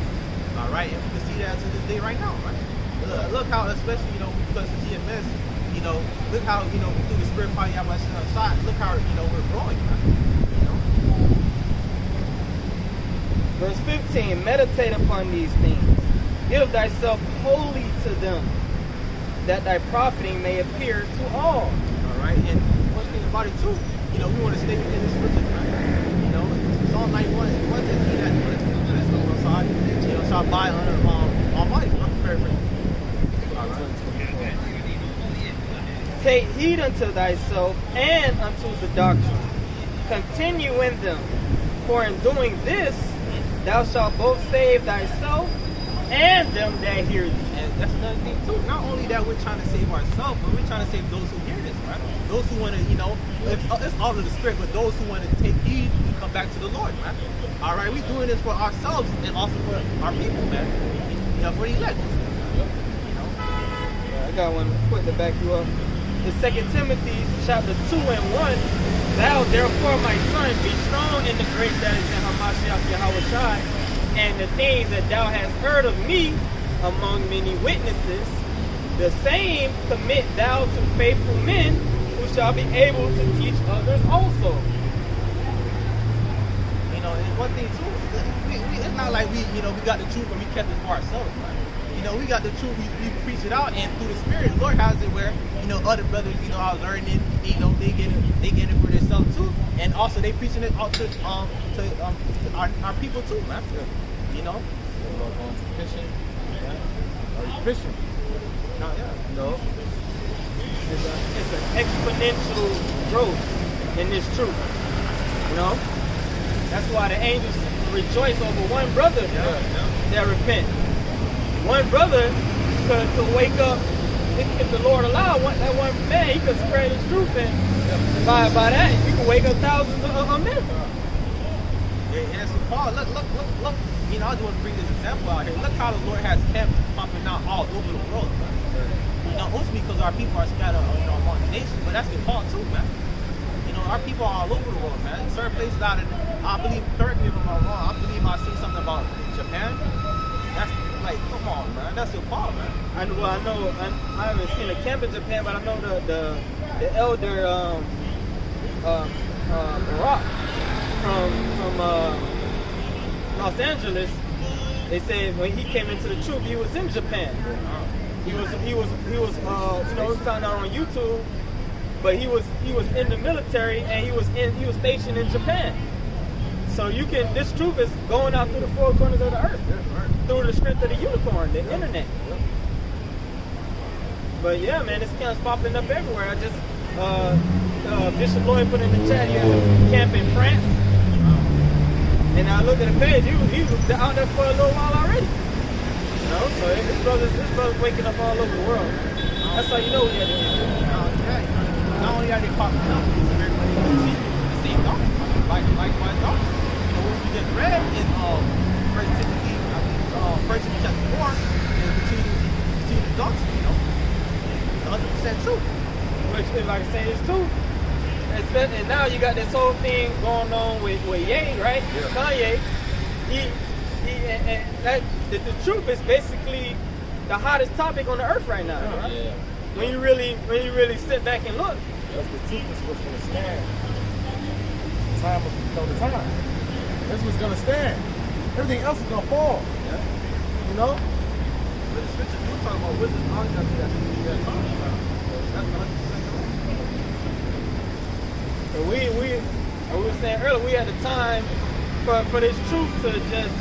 All right, and we can see that to this day right now, right? Look how, especially, you know, because of GMS, you know, look how, you know, through the spirit power you have us outside. Look how, you know, we're growing, right? You know? Verse 15, meditate upon these things. Give thyself wholly to them, that thy profiting may appear to all. All right, and one thing about it too, you know, we want to stay within the scriptures, man. You know, Psalm 91 is one that he that shall buy under Almighty. I'm paraphrasing. Take heed unto thyself and unto the doctrine. Continue in them. For in doing this, thou shalt both save thyself and them that hear thee. And that's another thing too. Not only that we're trying to save ourselves, but we're trying to save those who hear this, right? Those who want to, you know, it's all of the spirit, but those who want to take heed and come back to the Lord, right? All right, we're doing this for ourselves and also for our people, man. You know, for the elect. You know? I got one quick to back you up. The 2 Timothy chapter 2 and 1. Thou therefore, my son, be strong in the grace that is in Hamashiach Yahushai, and the things that thou hast heard of me among many witnesses, the same commit thou to faithful men who shall be able to teach others also. You know, and one thing too, it's not like we got the truth and we kept it for ourselves, right? You know, we got the truth, we preach it out, and through the Spirit, Lord has it where, you know, other brothers, you know, are learning, you know, they get it for themselves too, and also they preaching it out to our people too, man. You know, Going to fishing. Yeah. Are you fishing? no, yeah. No. It's an exponential growth in this truth. You know? That's why the angels rejoice over one brother that repent. One brother could wake up, if the Lord allowed, that one man, he could spread his truth, and by that, you can wake up thousands of men. And so Paul, look. You know, I just want to bring this example out here. Look how the Lord has kept popping out all over the world, man. You know, mostly because our people are scattered, you know, among the nations, but that's in Paul too, man. You know, our people are all over the world, man. Certain places out in, I believe, correct me if I'm wrong, I believe I see something about Japan. That's like, come on, man. That's your Paul, man. I haven't seen a camp in Japan, but I know the elder Barack from Los Angeles. They said when he came into the truth, he was in Japan. He was you know, we found out on YouTube, but he was in the military, and he was stationed in Japan. So this truth is going out through the four corners of the earth, through the script of the unicorn, the internet. But yeah, man, this camp's popping up everywhere. I just Bishop Lloyd put in the chat, he has a camp in France. And I looked at the page, he was out there for a little while already. You know, so his brother's waking up all over the world. That's how you know we had to do. Not only are they popping out, everybody can see the same doctrine. Likewise doctrine. You know, what we just read in 1 Timothy chapter 4, is continue the doctrine, you know. 100% true. Which, like I say, is true. And now you got this whole thing going on with Ye, right? Yeah. Kanye. The truth is basically the hottest topic on the earth right now. Right? Yeah. When you really sit back and look. That's the truth is what's going to stand. Time will become the time. That's what's going to stand. Everything else is going to fall. Yeah. You know? But the scripture do talk about wisdom, knowledge, that's talking about. That's 100%. We were saying earlier, we had the time for this truth to just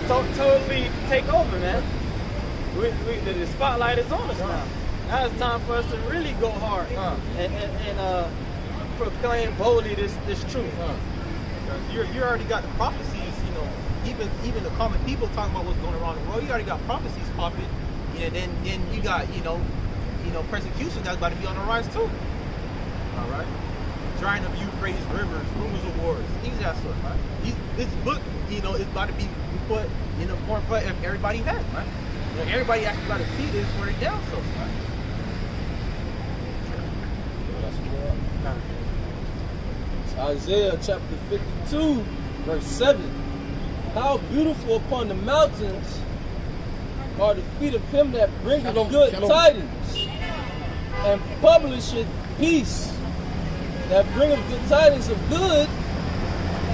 totally take over, man. The spotlight is on us now. Now it's time for us to really go hard and proclaim boldly this truth. You already got the prophecies, you know, even the common people talking about what's going around the world. You already got prophecies popping, you know. Then you got you know persecution that's about to be on the rise too. All right. Drying of Euphrates rivers, rumors of wars, things of that sort, right? This book, you know, is about to be put in the forefront of everybody's head, right? You know, everybody actually got to see this for the down so, right? It's Isaiah chapter 52, verse 7. How beautiful upon the mountains are the feet of him that bringeth good tidings and publisheth peace, that bringeth good tidings of good,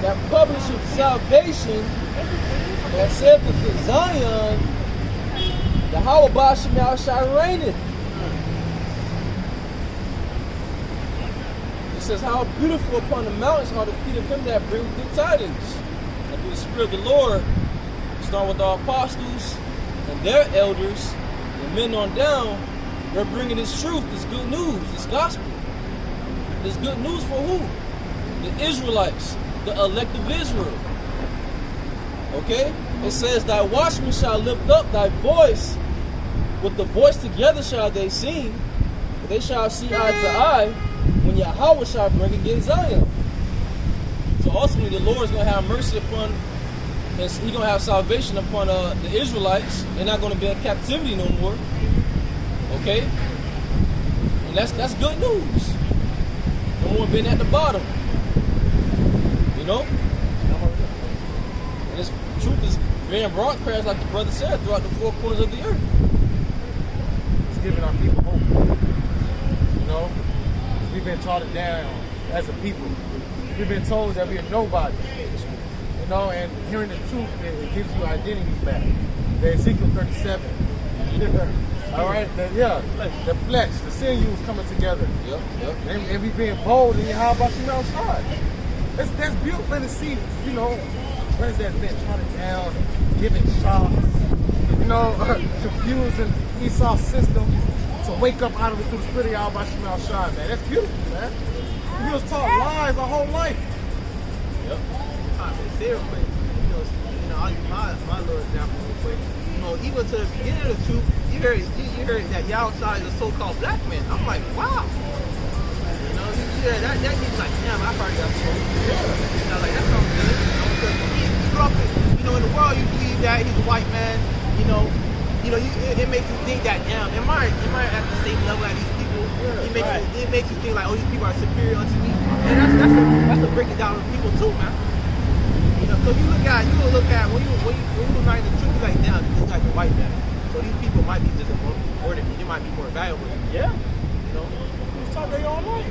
that publisheth salvation, that saith unto Zion, the Hawabashim now shall reigneth. The It says, how beautiful upon the mountains are the feet of him that brings good tidings. And through the Spirit of the Lord, starting with our apostles and their elders, and men on down, they're bringing this truth, this good news, this gospel. This good news for who? The Israelites, the elect of Israel. Okay? It says, thy watchmen shall lift up thy voice. With the voice together shall they sing. They shall see eye to eye when Yahweh shall bring again Zion. So ultimately the Lord is going to have mercy upon, and he's going to have salvation upon the Israelites. They're not going to be in captivity no more. Okay? And that's good news. No more being at the bottom. You know? And this truth is being broadcast, like the brother said, throughout the four corners of the earth. It's giving our people hope. You know? We've been trodden down as a people. We've been told that we are nobody. You know, and hearing the truth, it gives you identity back. The Ezekiel 37. All right? The flesh, the sinews coming together. Yep. And we being bold and how about you outside? That's beautiful to see, you know, President been trodden down, giving shots, you know, confusing Esau's system to wake up out of it through the spirit of Yahweh Shem Shai, man. That's beautiful, man. We was taught lies our whole life. Yep. Seriously, you know, I'll use my little example real quick. You know, even to the beginning of the truth, you heard that Yahweh is a so-called black man. I'm like, wow. You know, that means like, damn, I probably got smoke. You know, like that sounds good. You know, because he grew up, you know, in the world you believe that he's a white man. You know, it makes you think that, damn, am I at the same level as these people? It makes you think like, oh, these people are superior unto me. And that's a breaking down of people too, man. You know, so you look at when you write the truth, you're like, damn, this guy's a white man. So these people might be just more than me. They might be more valuable than me. Yeah. You know, He was taught their own life.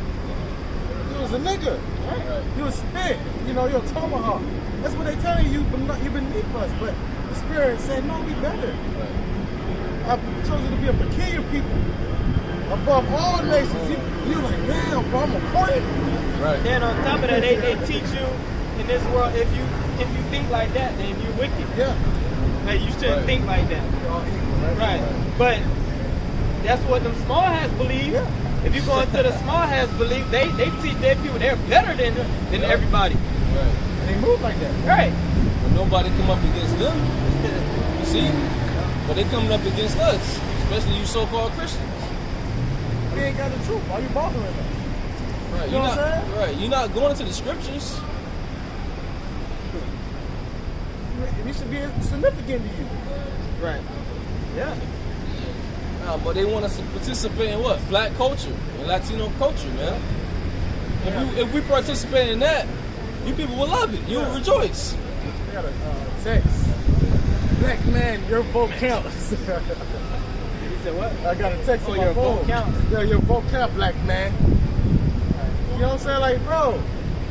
He was a nigga. Right? He was spit. You know, you're a tomahawk. That's what they telling you. You're beneath us. But the spirit said, no, we better. I chose you to be a peculiar people. Above all nations. You're like, damn, bro, I'm important. Right. Then on top of that, they teach you in this world, if you think like that, then you're wicked. Yeah. Like, you shouldn't think like that. You're all equal, right? But that's what them small hats believe. Yeah. If you go into the small hats believe, they teach their people they're better than everybody. Right. And they move like that. Right. But nobody come up against them. You see? But they coming up against us, especially you so-called Christians. We ain't got the truth. Why you bothering them? Right. You know what I'm saying? Right. You're not going into the scriptures. We should be significant to you. Right. Yeah. But they want us to participate in what? Black culture and Latino culture, man. If we participate in that, you people will love it. You will rejoice. I got a text. Black man, your vote counts. You said what? I got a text on your my phone. vote counts. Yeah, your vote count, black man. You know what I'm saying? Like, bro,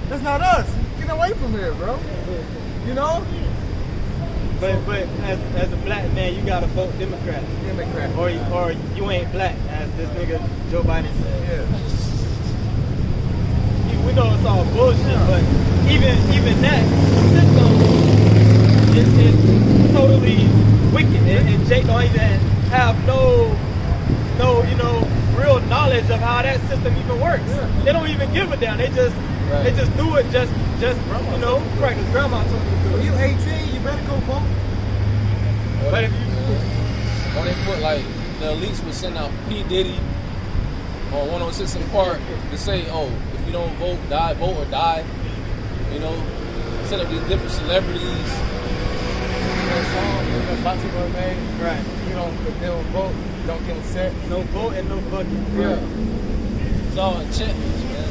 that's not us. Get away from here, bro. You know? But as a black man, you gotta vote Democrat. Democrat. Or you ain't black, as this nigga Joe Biden said. Yeah. We know it's all bullshit, but even that system is totally wicked. And Jake don't even have no real knowledge of how that system even works. Yeah. They don't even give a damn. They just do it just practice. Grandma told me to do it. When you 18, you better go vote. But if you or they put like the elites would send out P. Diddy or 106 in Park to say, oh, if you don't vote or die. You know, set up these different celebrities. Right. You don't vote, you don't get upset. no vote and no voting. Yeah. It's all enchantments, man.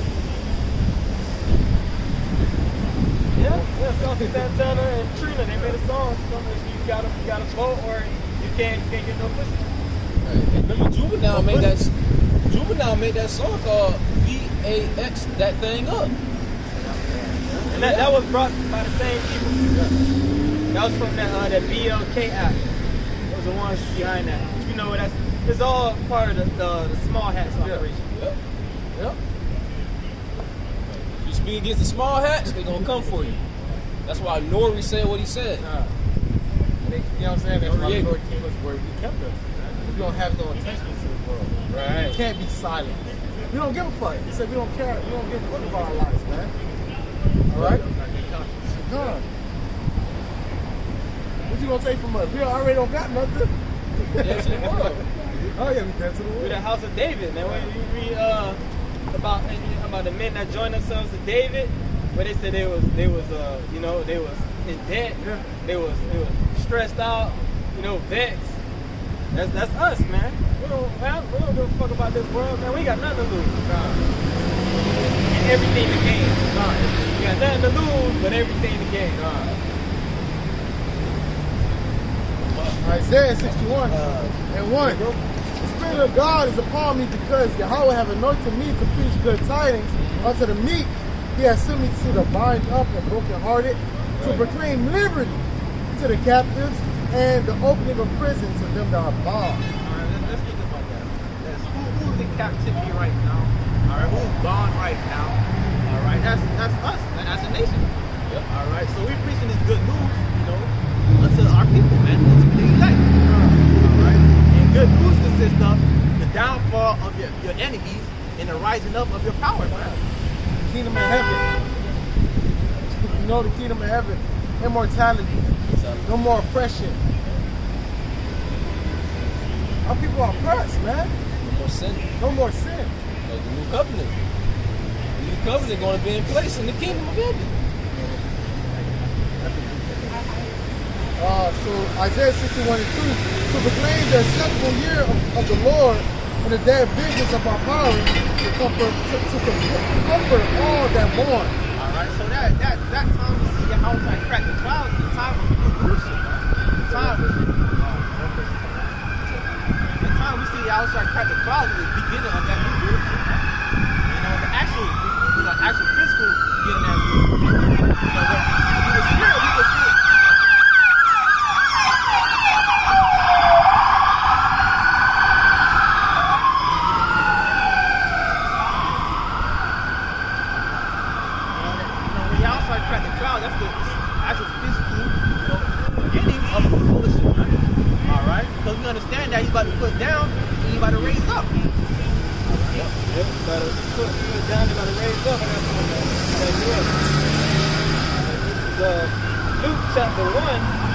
Yeah, Selfie Santana and Trina, they made a song. You gotta vote or you can't get no pussy. Right. Remember Juvenile made that song called VAX that thing up. And that was brought by the same people. Yeah. That was from that BLK act. Those are the ones behind that. You know, it's all part of the small hats operation. Yep. be against the small hats, they're gonna come for you. That's why Nori said what he said. You know what I'm saying? That's why the Lord gave us where He kept us. We don't have no attachment to the world. Right. We can't be silent. We don't give a fuck. He said we don't care. We don't give a fuck about our lives, man. All right? God. What you gonna take from us? We already don't got nothing. Dead to the world. Oh yeah, we dead to the world. We're the house of David, man. When you read about the men that joined themselves to David, where they said they was in debt, Yeah. they was stressed out, vexed. That's us, man. We don't give a fuck about this world, man. We got nothing to lose. And everything to gain. We got nothing to lose, but everything to gain. Isaiah 61 and 1. The Spirit of God is upon me because Yahweh have anointed me to preach good tidings unto the meek. He has sent me to the bind up and brokenhearted, to proclaim liberty to the captives and the opening of prison to them that are bound. Let's think about that. Who's in captivity right now? All right, who's gone right now? All right, that's us. That's a nation. Yep. All right, so we're preaching this good news, unto our people, man, unto the elect. All right, and good news consists of the downfall of your enemies and the rising up of your power, man. Kingdom of heaven. The kingdom of heaven. Immortality. No more oppression. Our people are oppressed, man. No more sin. No more sin. Like the new covenant. The new covenant going to be in place in the kingdom of heaven. So Isaiah 61 and 2, to proclaim the acceptable year of the Lord and the day of vengeance of our power, to comfort all that mourn. All right, so that time we see your outside crack the clouds, the time of Jerusalem. The time we see the outside crack the clouds is the beginning of that new Jerusalem. The actual physical beginning of that new Jerusalem. In the spirit, we can see it. That's the actual physical beginning of the Jerusalem, man. All right? Because we understand that he's about to put down and he's about to raise up. Yep. About to put down, about to raise up. This is Luke chapter 1.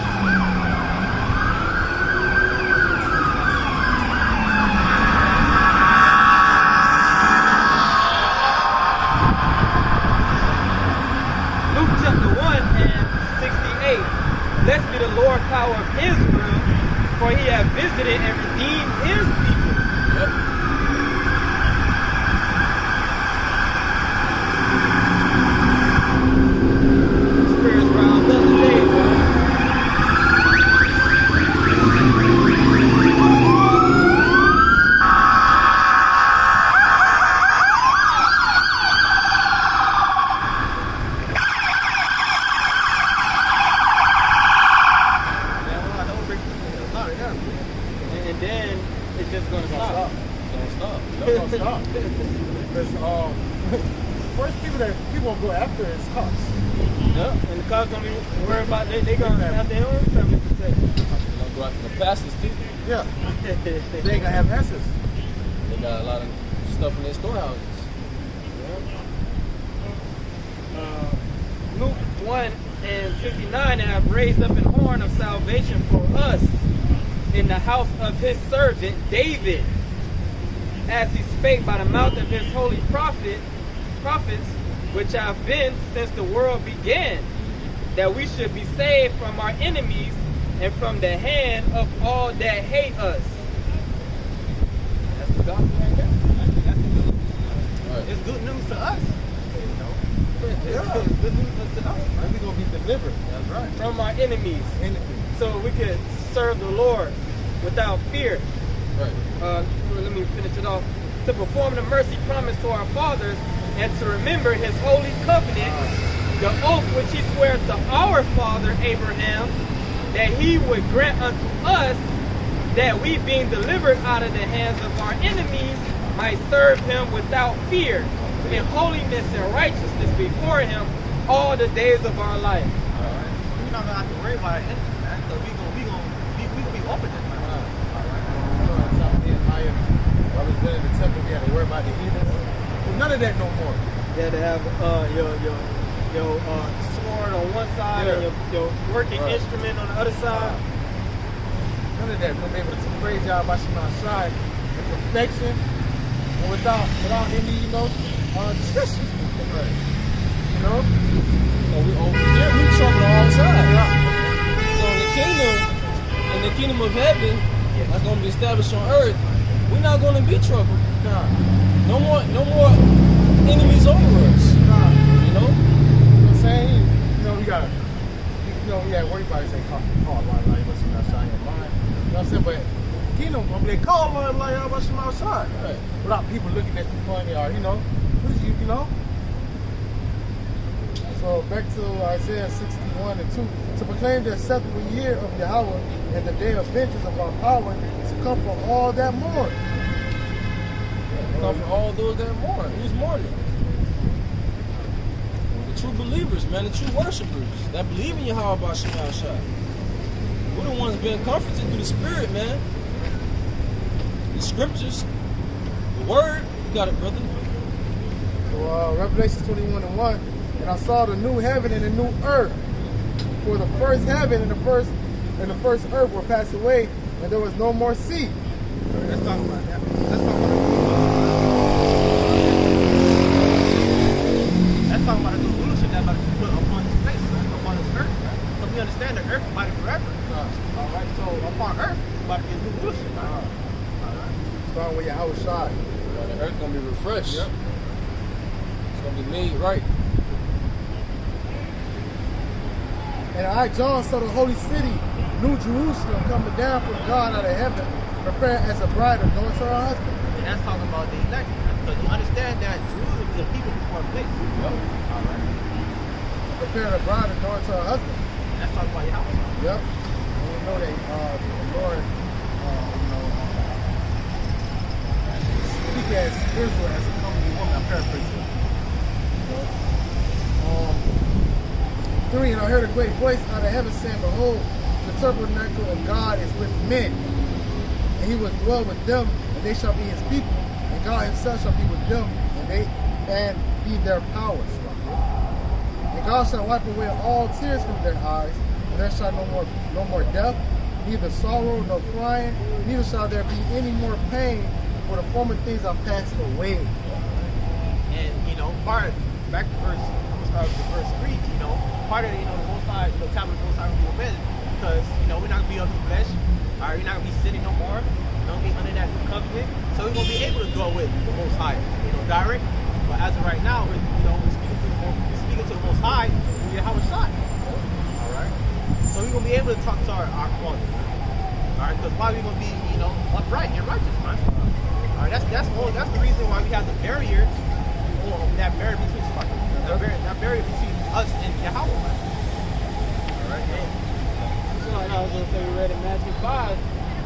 Blessed be the Lord power of Israel, for he hath visited and redeemed his people. Yep. Spirits roused up today, bro. Because first people gonna go after is cops. Yep, and the cops gonna be worried about they gonna have their own family to protect. They'll go after the pastors too. Yeah. They ain't gonna have answers. They got a lot of stuff in their storehouses. Luke 1 and 59 have raised up an horn of salvation for us in the house of his servant David, as he spake by the mouth of his holy prophets, which have been since the world began, that we should be saved from our enemies and from the hand of all that hate us. That's the gospel right there. Right. It's good news to us. Yeah. It's good news to us. We're gonna be delivered. That's right. From our enemies. Anything. So we could serve the Lord without fear. Right. Let me finish it off. To perform the mercy promised to our fathers and to remember his holy covenant, the oath which he swore to our father Abraham, that he would grant unto us that we, being delivered out of the hands of our enemies, might serve him without fear in holiness and righteousness before him all the days of our life. We're not gonna have to worry about it, man. So we gonna be open then, man. I was in the temple, we had to worry about the heathens. There's none of that no more. You had to have your sword on one side and your working instrument on the other side. None of that. We'll be able to praise y'all by Shema Shai in perfection and without any, discussion. Right. You know? So we trouble all sides. So in the kingdom of heaven, that's going to be established on earth, we're not going to be troubled. Nah. No more enemies over us. Nah. You know? You know what I'm saying? We gotta, we gotta worry about it. Say, call line, you must not shine your mind. You know what I'm saying? But kingdom, I'm like, call line, how about you outside? Right. Without people looking at you funny or, what is you know? So back to Isaiah 61 and 2. To proclaim the acceptable year of Yahweh and the day of vengeance of our power, to comfort all that mourn. Come for all those that mourn. Who's mourning? The true believers, man, the true worshipers that believe in Yahweh by Shema Shai. We're the ones being comforted through the Spirit, man. The scriptures, the word. You got it, brother. So Revelation 21 and 1. And I saw the new heaven and the new earth. For the first heaven and the first earth were passed away, and there was no more sea. Let's talk about that. Let's talk about the new rulership that's about to be put upon this place, right? Upon this earth, right? So we understand the earth is about to be forever. All right. So upon earth, it's about to be a new rulership. Right? All right. Starting with Yahweh Shai. The earth gonna be refreshed. Yep. It's gonna be made right. And I, John, saw the holy city, New Jerusalem, coming down from God out of heaven, prepared as a bride adorned to her husband. And that's talking about the elect. Because you understand that Jerusalem is a people before a place. Yep. All right. Prepared a bride adorned to her husband. And that's talking about your house. Yep. And we know that the Lord, speak as Israel as a comely woman. I'm paraphrasing. 3, and I heard a great voice out of heaven saying, behold, the tabernacle of God is with men, and he will dwell with them, and they shall be his people, and God himself shall be with them, and be their powers. And God shall wipe away all tears from their eyes, and there shall no more death, neither sorrow nor crying, neither shall there be any more pain, for the former things are passed away. And back to verse 3, part of the Most High, the time of the Most High will be with, because we're not gonna be of the flesh. All right, we're not gonna be sinning no more. We're gonna be under that new covenant, so we're gonna be able to go with the Most High, direct. But as of right now, we're speaking to the Most High through Yahweh Shai. All right, so we're gonna be able to talk to our Father. All right, because why we gonna be upright and righteous, man. All right, that's the reason why we have the barrier, that barrier between us and Yahweh. Alright, So like I was going to say, we read in Matthew 5,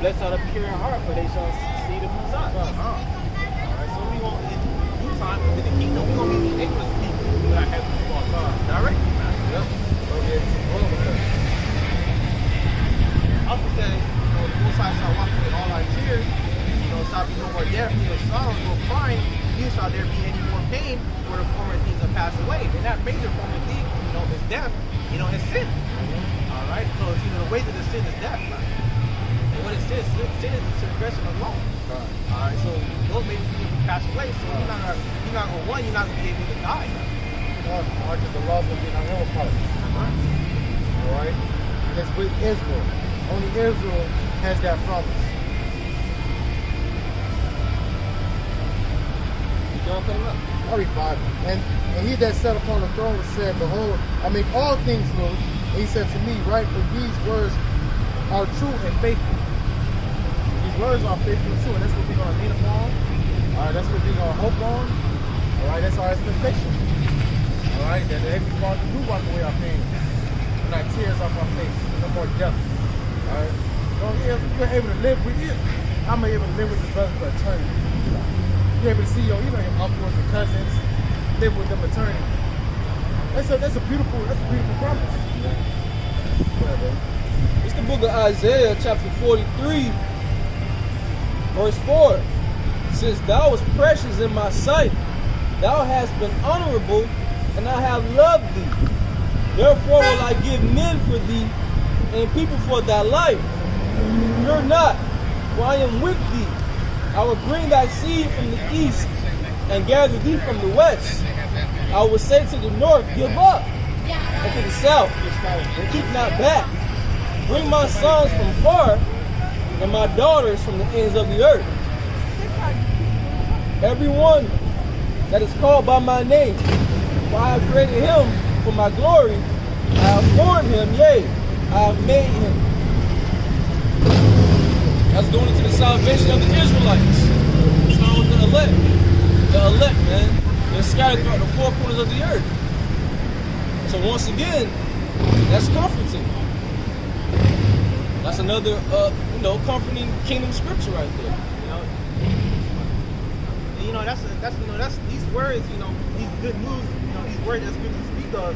blessed are the pure in heart, for they shall see the Most High. Alright, so we going in due time within the kingdom, we're going to be able to speak with our heavenly Father directly, man. Yep. Also says, the Most High shall wash away all our tears, shall be no more death, neither sorrow, nor crying, neither shall there be any more pain, for the former things have passed away. And that major former thing, is death, is sin. Alright? Because, the wages of sin is death. Right? And what it says, sin is the transgression of law. Alright, so those major things have passed away, so you're not gonna be able to die. Because the laws will be on your part. Alright? That's with Israel. Only Israel has that promise. I'll read 5. And he that sat upon the throne said, behold, I make all things new. And he said to me, write, for these words are true and faithful. These words are faithful and true, and that's what we're going to lean upon. Alright, that's what we're going to hope on. Alright, that's our expectation. Alright, that the Heavenly Father do wipe away our pain, and our tears off our face, no more death. Alright? You're able to live with it. I'm able to live with the brother for eternity. You're able to see your uncles and cousins, live with them eternity. That's a beautiful promise. It's the book of Isaiah, chapter 43, verse 4. It says, "Thou wast precious in my sight. Thou hast been honorable, and I have loved thee. Therefore will I give men for thee, and people for thy life. Fear not, for I am with thee. I will bring thy seed from the east, and gather thee from the west. I will say to the north, give up, and to the south, and keep not back. Bring my sons from far, and my daughters from the ends of the earth. Everyone that is called by my name, for I have created him for my glory. I have formed him, yea, I have made him." That's going into the salvation of the Israelites. It's not with the elect. The elect, man, they're scattered throughout the four corners of the earth. So once again, that's comforting. That's another, comforting kingdom scripture right there. That's these words, these good news, these words that scripture speak of.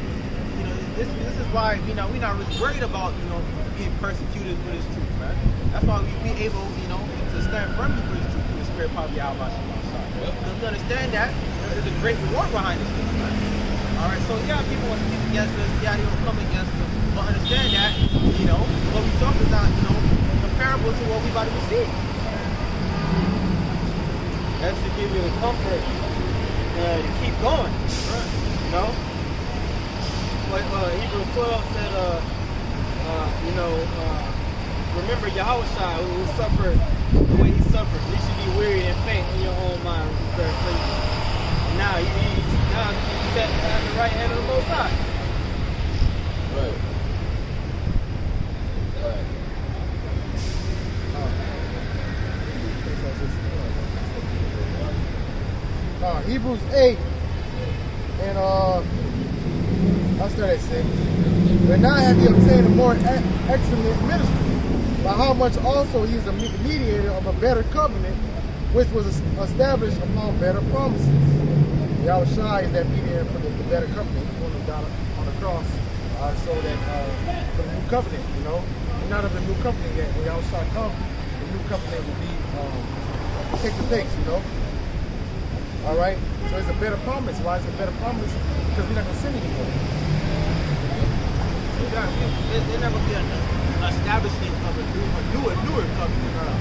This is why we're not really worried about being persecuted for this truth, man. That's why we be able to stand firmly for this truth through the spirit power of Yahweh. Because we understand that there's a great reward behind this truth, man. All right, so yeah, people want to speak against us, yeah, they will come against us, but understand that what we suffer is not comparable to what we about to receive. That should give you the comfort to keep going. Right. Like Hebrews 12 said, remember Yahushua who suffered the way he suffered. You should be weary and faint in your own mind. And now he's set at the right hand of the Most High. Right. Hebrews 8, and I'll start at 6. But now have he obtained a more excellent ministry, by how much also he is a mediator of a better covenant, which was established upon better promises. Yahushua is that mediator for the better covenant. He went down on the cross, so that for the new covenant, we're not of the new covenant yet. When Yahushua comes, the new covenant will be take the place, All right, so it's a better promise. Why is it a better promise? Because we're not going to sin anymore. There's never be an establishment of a newer covenant.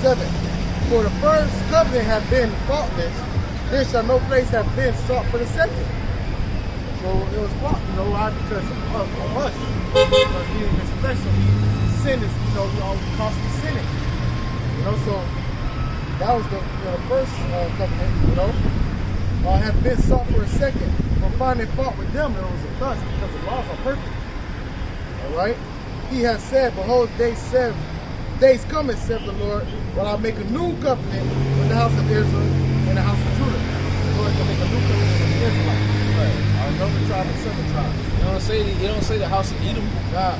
7. For the first covenant had been faultless, there shall no place have been sought for the second. So it was fault, why? Because of us. Because we in this flesh, so we sin is, we always constantly sinning. So that was the first covenant, had been sought for a second. For finding fault with them, it was a thus, because the laws are perfect. All right? He has said, behold, days coming, saith the Lord, when I'll make a new covenant with the house of Israel and the house of Judah. The Lord will make a new covenant with the Israelites. Right. Another tribe and seven tribes. You don't say the house of Edom, or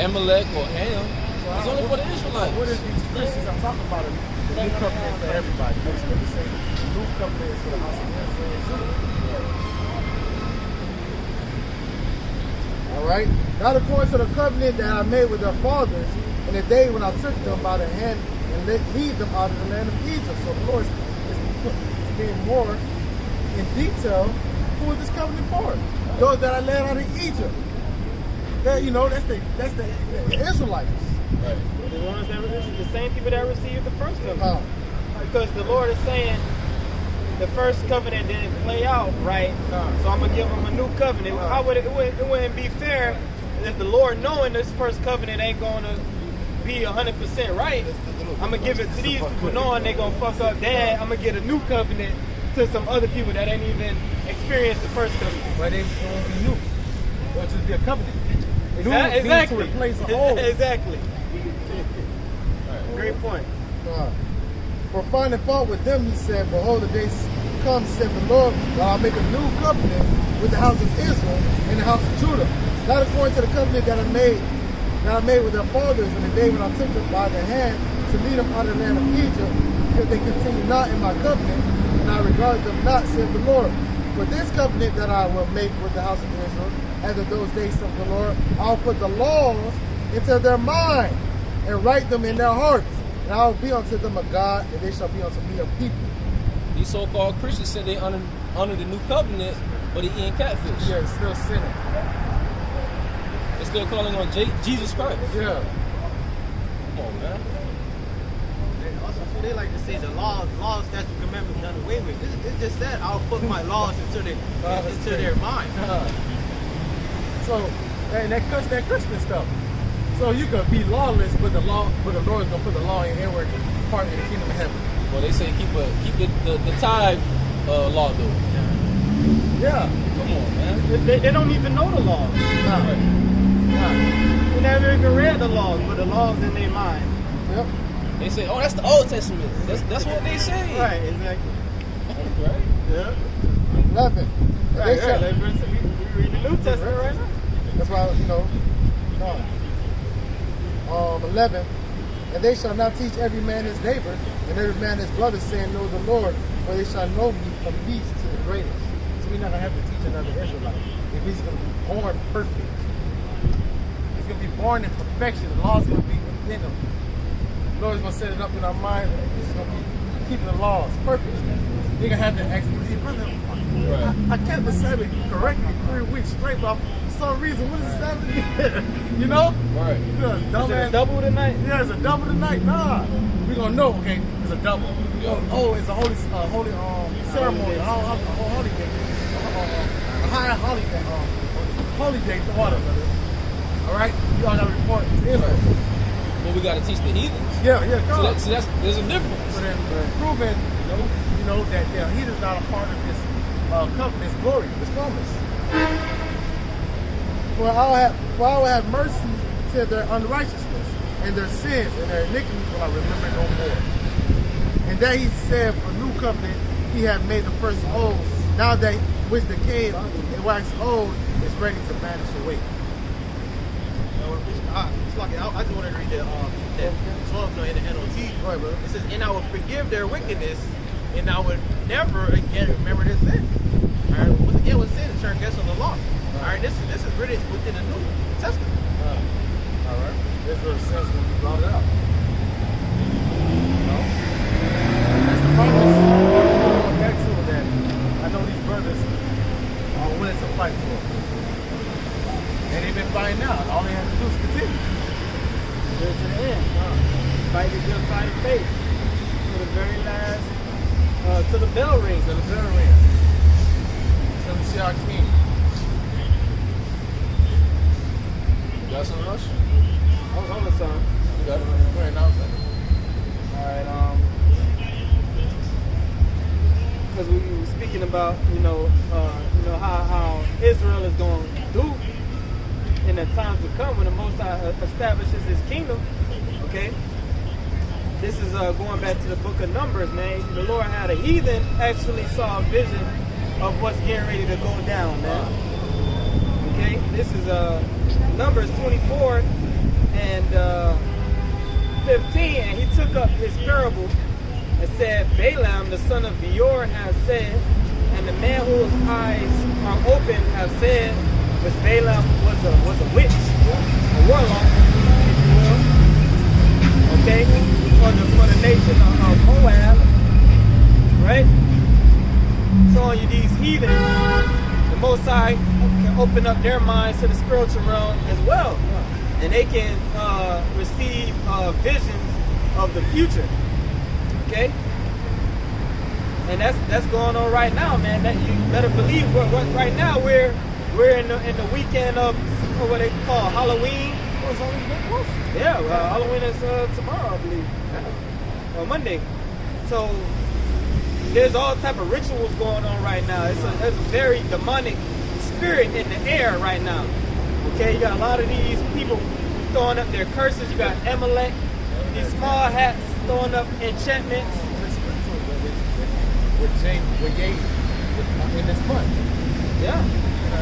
Amalek, or Ham. It's only for the Israelites. What is these Christians I'm talking about? The new covenant is for everybody. That's what they're saying. The new covenant is for the house of Israel and Judah. All right. Not according to the covenant that I made with their fathers in the day when I took them by the hand and lead them out of the land of Egypt. So the Lord is being more in detail. Who is this covenant for? Those that I led out of Egypt. That, that's the Israelites. Right. The ones that the same people that received the first covenant. Because the Lord is saying the first covenant didn't play out right, so I'm gonna give them a new covenant. How would it wouldn't be fair if the Lord, knowing this first covenant ain't gonna be 100% right, I'm gonna give it to these people knowing they're gonna fuck up. Then I'm gonna get a new covenant to some other people that ain't even experienced the first covenant. But it won't be new. It'll just be a covenant. Exactly. To replace a old. Exactly. Great point. For finding fault with them, he said, behold, the days come, said the Lord, that I'll make a new covenant with the house of Israel and the house of Judah. Not according to the covenant that I made with their fathers in the day when I took them by the hand to lead them out of the land of Egypt, because they continue not in my covenant, and I regard them not, said the Lord. For this covenant that I will make with the house of Israel, as of those days of the Lord, I'll put the laws into their mind, and write them in their hearts. And I will be unto them a God, and they shall be unto me a people. These so-called Christians say they under the new covenant, but they eating catfish. Yeah, it's still sinning. They're still calling on Jesus Christ. Yeah. Come on, man. Also, they like to say the laws, statutes, commandments done away with. It just said, I'll put my laws into their mind. So, and that cuts that Christian stuff. So you could be lawless, but the Lord is gonna put the law in inward part in the kingdom of heaven. Well, they say keep the tithe law though. Yeah. Come on, man. They don't even know the laws. Nah. They never even read the laws, but the laws in their mind. Yep. They say, oh, that's the Old Testament. That's what they say. Right, exactly. Right. Yeah. 11. Right. Like, we read the New Testament right now. That's why, no. 11. And they shall not teach every man his neighbor, and every man his brother, saying, know the Lord, for they shall know me from least to the greatest. So we're not going to have to teach another Israelite if he's going to be born perfect. He's going to be born in perfection. The law's going to be within him. The Lord's going to set it up in our mind. He's going to be keeping the laws perfect. You're going to have to ask me, brother, I kept the Sabbath correctly 3 weeks straight, but for some reason, what is the Sabbath? You know? Right. Is it a double tonight? Yeah, it's a double tonight. Nah, we're gonna know. Okay, it's a double. Oh, it's a holy ceremony, a holy day, a high holy day for water. All right, you all gotta report to Israel. But we gotta teach the heathens. Yeah, So there's a difference. So then proving, you know that the heathen's not a part of this covenant, this glory, this promise. For I will have mercy to their unrighteousness and their sins and their iniquities will I remember no more. And that he said, for new covenant he had made the first old. Now that which decayed and waxed old is ready to vanish away. It's like, I just wanted to read that 12 in the NLT. Right, brother. It says, and I will forgive their wickedness, and I would never again remember their sin. All right, once again, with sin, transgress on the law. All right, this is written within the New Testament. All right. This was sense when you brought it up. That's the promise. Going back to that, I know these brothers are willing to fight for it. And they've been fighting out. All they have to do is continue. Good to the end. Fight the good fight of faith. To the very last, to the bell ring. To the bell ring. So we see our king. You got some rush? I was on the song. You got it. Go ahead, now. Alright, because we were speaking about, how Israel is going to do in the times to come when the Most High establishes His kingdom. Okay, this is going back to the Book of Numbers, man. The Lord had a heathen actually saw a vision of what's getting ready to go down, man. Okay, this is Numbers 24 and 15, and he took up his parable and said, Balaam, the son of Beor, has said, and the man whose eyes are open have said, which Balaam was a witch, a warlock, if you will, okay, for the nation of Moab, right? Showing you these heathens, the Most High can open up their minds to the spiritual realm as well, and they can receive visions of the future. Okay, and that's going on right now, man. That you better believe. Right now we're in the weekend of what they call Halloween. Yeah, Halloween is tomorrow, I believe, or Monday. So there's all type of rituals going on right now. There's a very demonic spirit in the air right now. Okay, you got a lot of these people throwing up their curses. You got Amalek, these small hats throwing up enchantments. With Yates in this month. Yeah.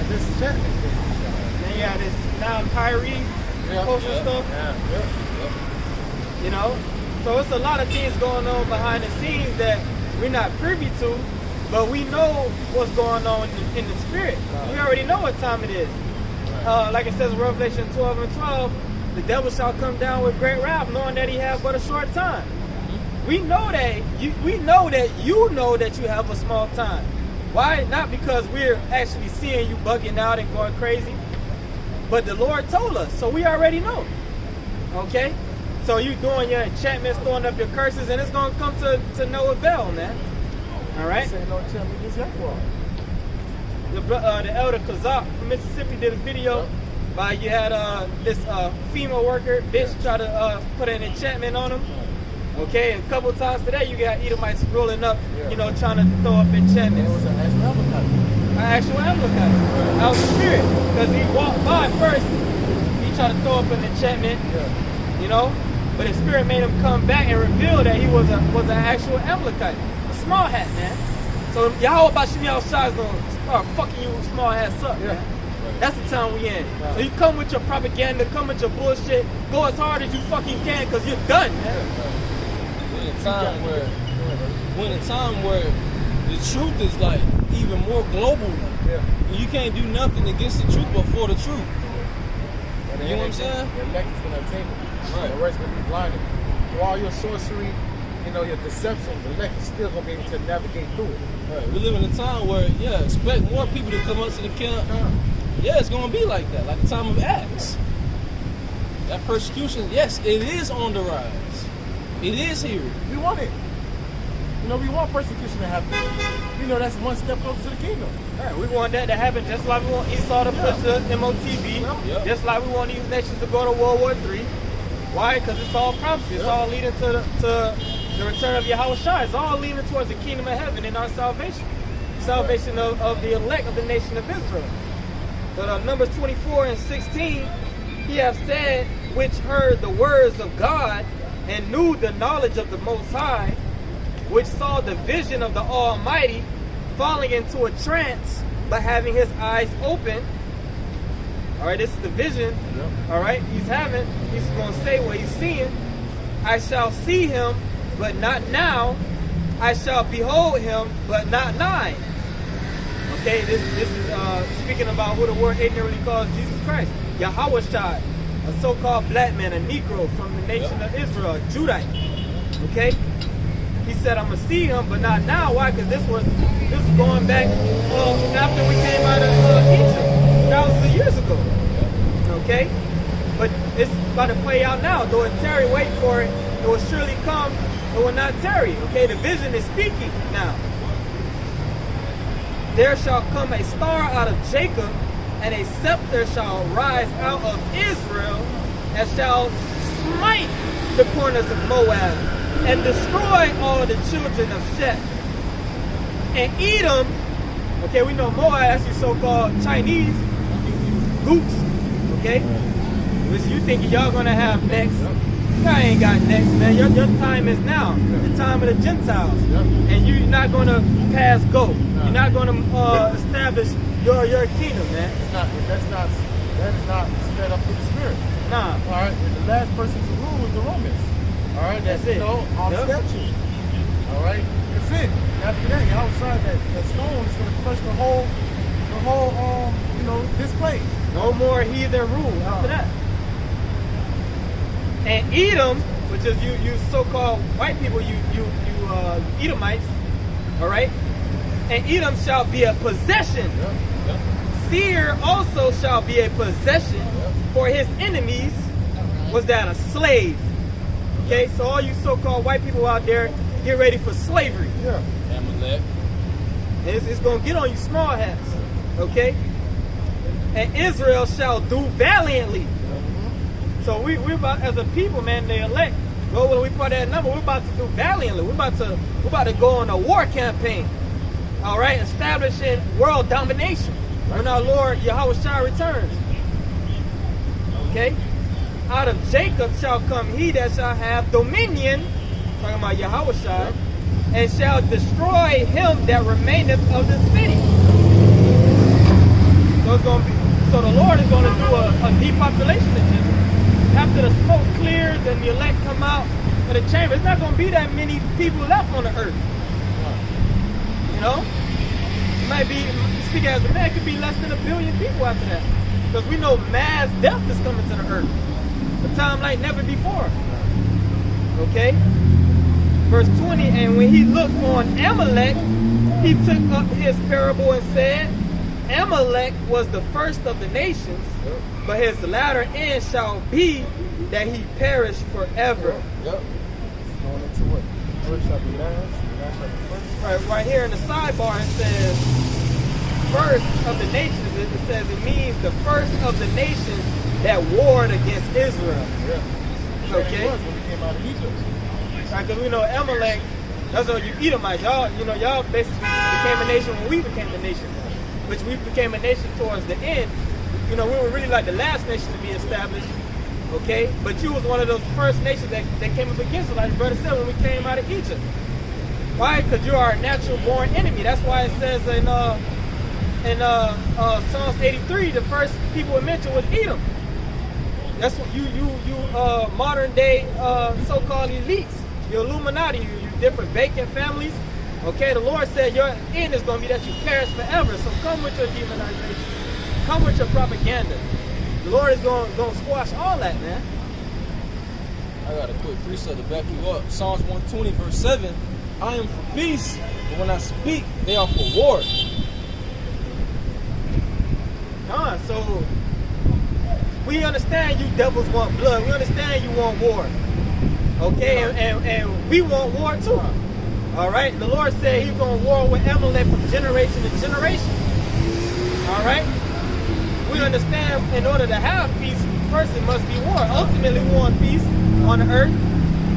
This enchantment. Then you got this now Kyrie posting stuff. Yeah. You know? So it's a lot of things going on behind the scenes that we're not privy to, but we know what's going on in the spirit. We already know what time it is. Like it says in Revelation 12:12, the devil shall come down with great wrath, knowing that he has but a short time. We know that we know that you know that you have a small time. Why? Not because we're actually seeing you bugging out and going crazy, but the Lord told us, so we already know. Okay? So you doing your enchantments, throwing up your curses, and it's going to come to no avail, man. All right? Say no enchantment against Yahweh. The elder Kazak from Mississippi did a video by you had this female worker, bitch, try to put an enchantment on him. Okay, and a couple of times today you got Edomites rolling up, you know, trying to throw up enchantments. It was an actual Amalekite. An actual Amalekite. That was the spirit. Because he walked by first, he tried to throw up an enchantment, you know, but the spirit made him come back and reveal that he was an actual Amalekite. A small hat, man. So Yahweh Bashim Yahushua is going to start fucking you small hats up, man. That's the time we in. So you come with your propaganda, come with your bullshit, go as hard as you fucking can because you're done, man. When a time where the truth is like even more global, and you can't do nothing against the truth but for the truth. You know what I'm saying? The elect is going to obtain it. Right. The rest going to be blinded. For all your sorcery, you know, your deception, the elect is still going to be able to navigate through it. Right. We live in a time where, expect more people to come up to the camp. Yeah, it's going to be like that, like the time of Acts. That persecution, yes, it is on the rise. It is here. We want it. You know, we want persecution to happen. You know, that's one step closer to the kingdom. Right, we want that to happen just like we want Esau to push the MOTB, just like we want these nations to go to World War III. Why? Because it's all prophecy. It's all leading to the return of Yahushua. It's all leading towards the kingdom of heaven and our salvation. Salvation of the elect of the nation of Israel. But Numbers 24:16, he have said, which heard the words of God and knew the knowledge of the Most High, which saw the vision of the Almighty, falling into a trance, but having his eyes open. All right, this is the vision. All right, he's having. He's going to say what he's seeing. I shall see him, but not now. I shall behold him, but not nigh. Okay, this is speaking about who the word ignorantly calls Jesus Christ, Yahushua, a so-called black man, a Negro from the nation of Israel, a Judite. Okay, he said, "I'm gonna see him, but not now." Why? Because this is going back after we came out of Egypt, thousands of years ago. Okay, but it's about to play out now. Though it tarry, wait for it. It will surely come. It will not tarry. Okay, the vision is speaking now. There shall come a star out of Jacob, and a scepter shall rise out of Israel, and shall smite the corners of Moab, and destroy all the children of Sheth. And Edom, okay, we know Moab, that's your so-called Chinese, gooks, okay? Which you think y'all gonna have next. Y'all ain't got next, man. Your time is now, the time of the Gentiles. And you're not gonna pass go. You're not gonna establish your kingdom, man. That is not set up through the spirit. Nah. All right, and the last person to rule was the Romans. All right, that's it. On statue. All right, that's it. After that, outside that stone is gonna crush the whole, display. No more heathen rule after that. And Edom, which is you so-called white people, you Edomites, all right? And Edom shall be a possession. Seir also shall be a possession for his enemies. Was that a slave? Okay, so all you so-called white people out there, get ready for slavery. Amalek. It's going to get on you small hats, okay? And Israel shall do valiantly. So we're about, as a people, man, the elect, well, when we put that number, we're about to do valiantly. We're about to go on a war campaign. All right, establishing world domination when our Lord Yahushua returns. Okay? Out of Jacob shall come he that shall have dominion, talking about Yahushua, and shall destroy him that remaineth of the city. So the Lord is going to do a depopulation agenda. After the smoke clears and the elect come out of the chamber, it's not going to be that many people left on the earth. know? It might be, speaking as a man, it could be less than 1 billion people after that. Because we know mass death is coming to the earth. A time like never before. Okay? Verse 20, and when he looked on Amalek, he took up his parable and said, Amalek was the first of the nations, but his latter end shall be that he perish forever. Yep. Going into what? First shall be last, last shall be first. Right here in the sidebar it says, first of the nations. It says it means the first of the nations that warred against Israel. Yeah. Okay. It was when we came out of Egypt. Right, because we know Amalek, that's all you Edomites. Y'all, y'all basically became a nation when we became a nation. Which we became a nation towards the end. We were really like the last nation to be established. Okay? But you was one of those first nations that came up against us, like the brother said, when we came out of Egypt. Why? Because you are a natural born enemy. That's why it says in Psalms 83, the first people it mentioned was Edom. That's what you modern day so-called elites, you Illuminati, you different vacant families. Okay, the Lord said your end is going to be that you perish forever. So come with your demonization. Come with your propaganda. The Lord is going to squash all that, man. I got a quick precept to back you up. Psalms 120, verse 7. I am for peace, but when I speak, they are for war. So we understand you devils want blood. We understand you want war. Okay, and we want war too. All right, the Lord said he's going to war with Amalek from generation to generation. All right, we understand in order to have peace, first it must be war. Ultimately, we want peace on the earth.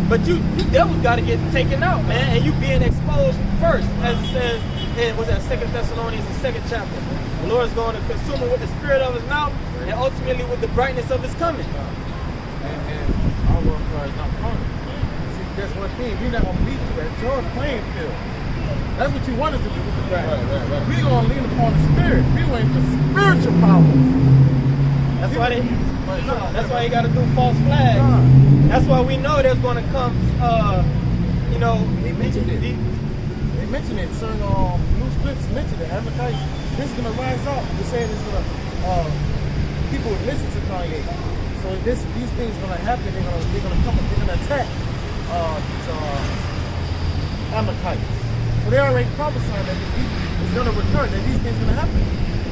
But you devils got to get taken out, man, and you being exposed first, as it says in, what's that, 2 Thessalonians, the 2nd chapter. The Lord is going to consume it with the spirit of his mouth and ultimately with the brightness of his coming. And our warfare is not carnal. See, that's one thing. We're not going to beat you at your playing field. That's what you want us to do. Right. We're going to lean upon the spirit. We're waiting for spiritual power. That's why you got to do false flags. That's why we know there's going to come, They mentioned it. They mentioned it. Certain news clips mentioned it. Advertising. This is going to rise up. They're saying it's going to, people would listen to Kanye. So these things are going to happen. They're going to come. They're going to attack these Amalekites. So they already prophesying that it's going to recur. That these things are going to happen.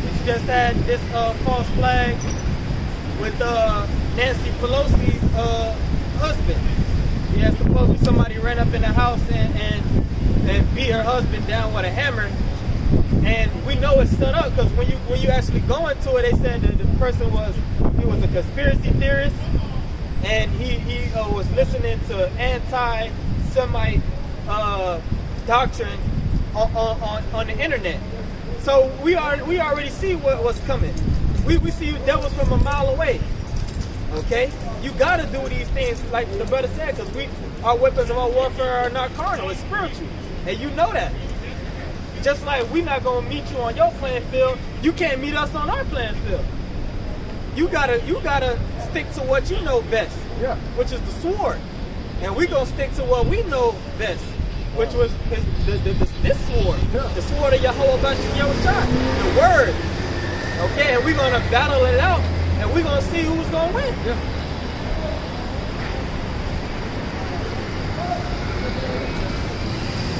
We just had this false flag with Nancy Pelosi's husband. Yeah, supposedly somebody ran up in the house and beat her husband down with a hammer. And we know it's set up because when you actually go into it, they said that the person was a conspiracy theorist, and he was listening to anti-Semite doctrine on the internet. So we already see what's coming. We see devils from a mile away. Okay, you gotta do these things like the brother said, because our weapons of our warfare are not carnal, it's spiritual, and you know that. Just like we're not gonna meet you on your playing field, you can't meet us on our playing field. You gotta stick to what you know best, which is the sword, and we gonna stick to what we know best, which was this sword, the sword of Yahweh Shah, the word. Okay, and we're gonna battle it out, and we're gonna see who's gonna win.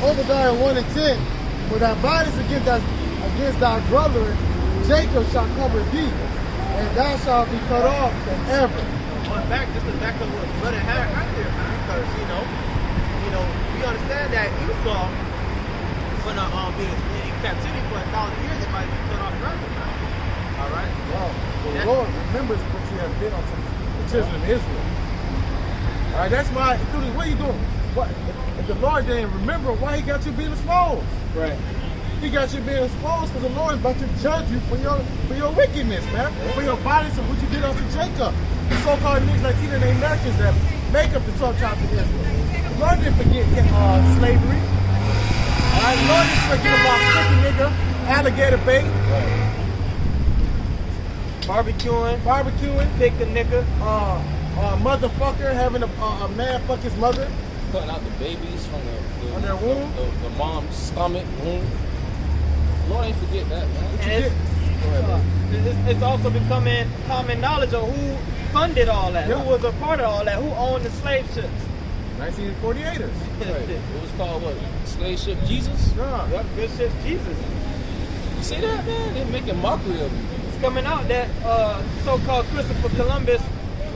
Obadiah 1:10. For thy violence against thy brother, Jacob shall cover thee, and thou shalt be cut off forever. But just back to what Brother had right there, man, because we understand that Esau is gonna be in captivity for 1,000 years. It might be cut off forever, man. All right. Wow. Well, the Lord remembers what you have done unto the children of Israel. All right. That's why. What are you doing? What? If the Lord didn't remember, why he got you being exposed? Right. He got you being exposed because the Lord is about to judge you for your wickedness, man. For your violence and what you did unto Jacob. The so-called niggas like Tina and the Americans that make up the 12 tribes of Israel. The Lord didn't forget slavery. All right, the Lord didn't forget about chicken nigga, alligator bait. Barbecuing, pick a nigga. Motherfucker having a man fuck his mother. Cutting out the babies from On their womb? The mom's stomach, womb. Lord ain't forget that, man. And it's also becoming common knowledge of who funded all that, Yeah. who was a part of all that, who owned the slave ships. 1948ers. Right. It was called what? Slave ship Jesus? Yeah. Yep, good ship Jesus. You see that, man? They're making mockery of him. It's coming out that so-called Christopher Columbus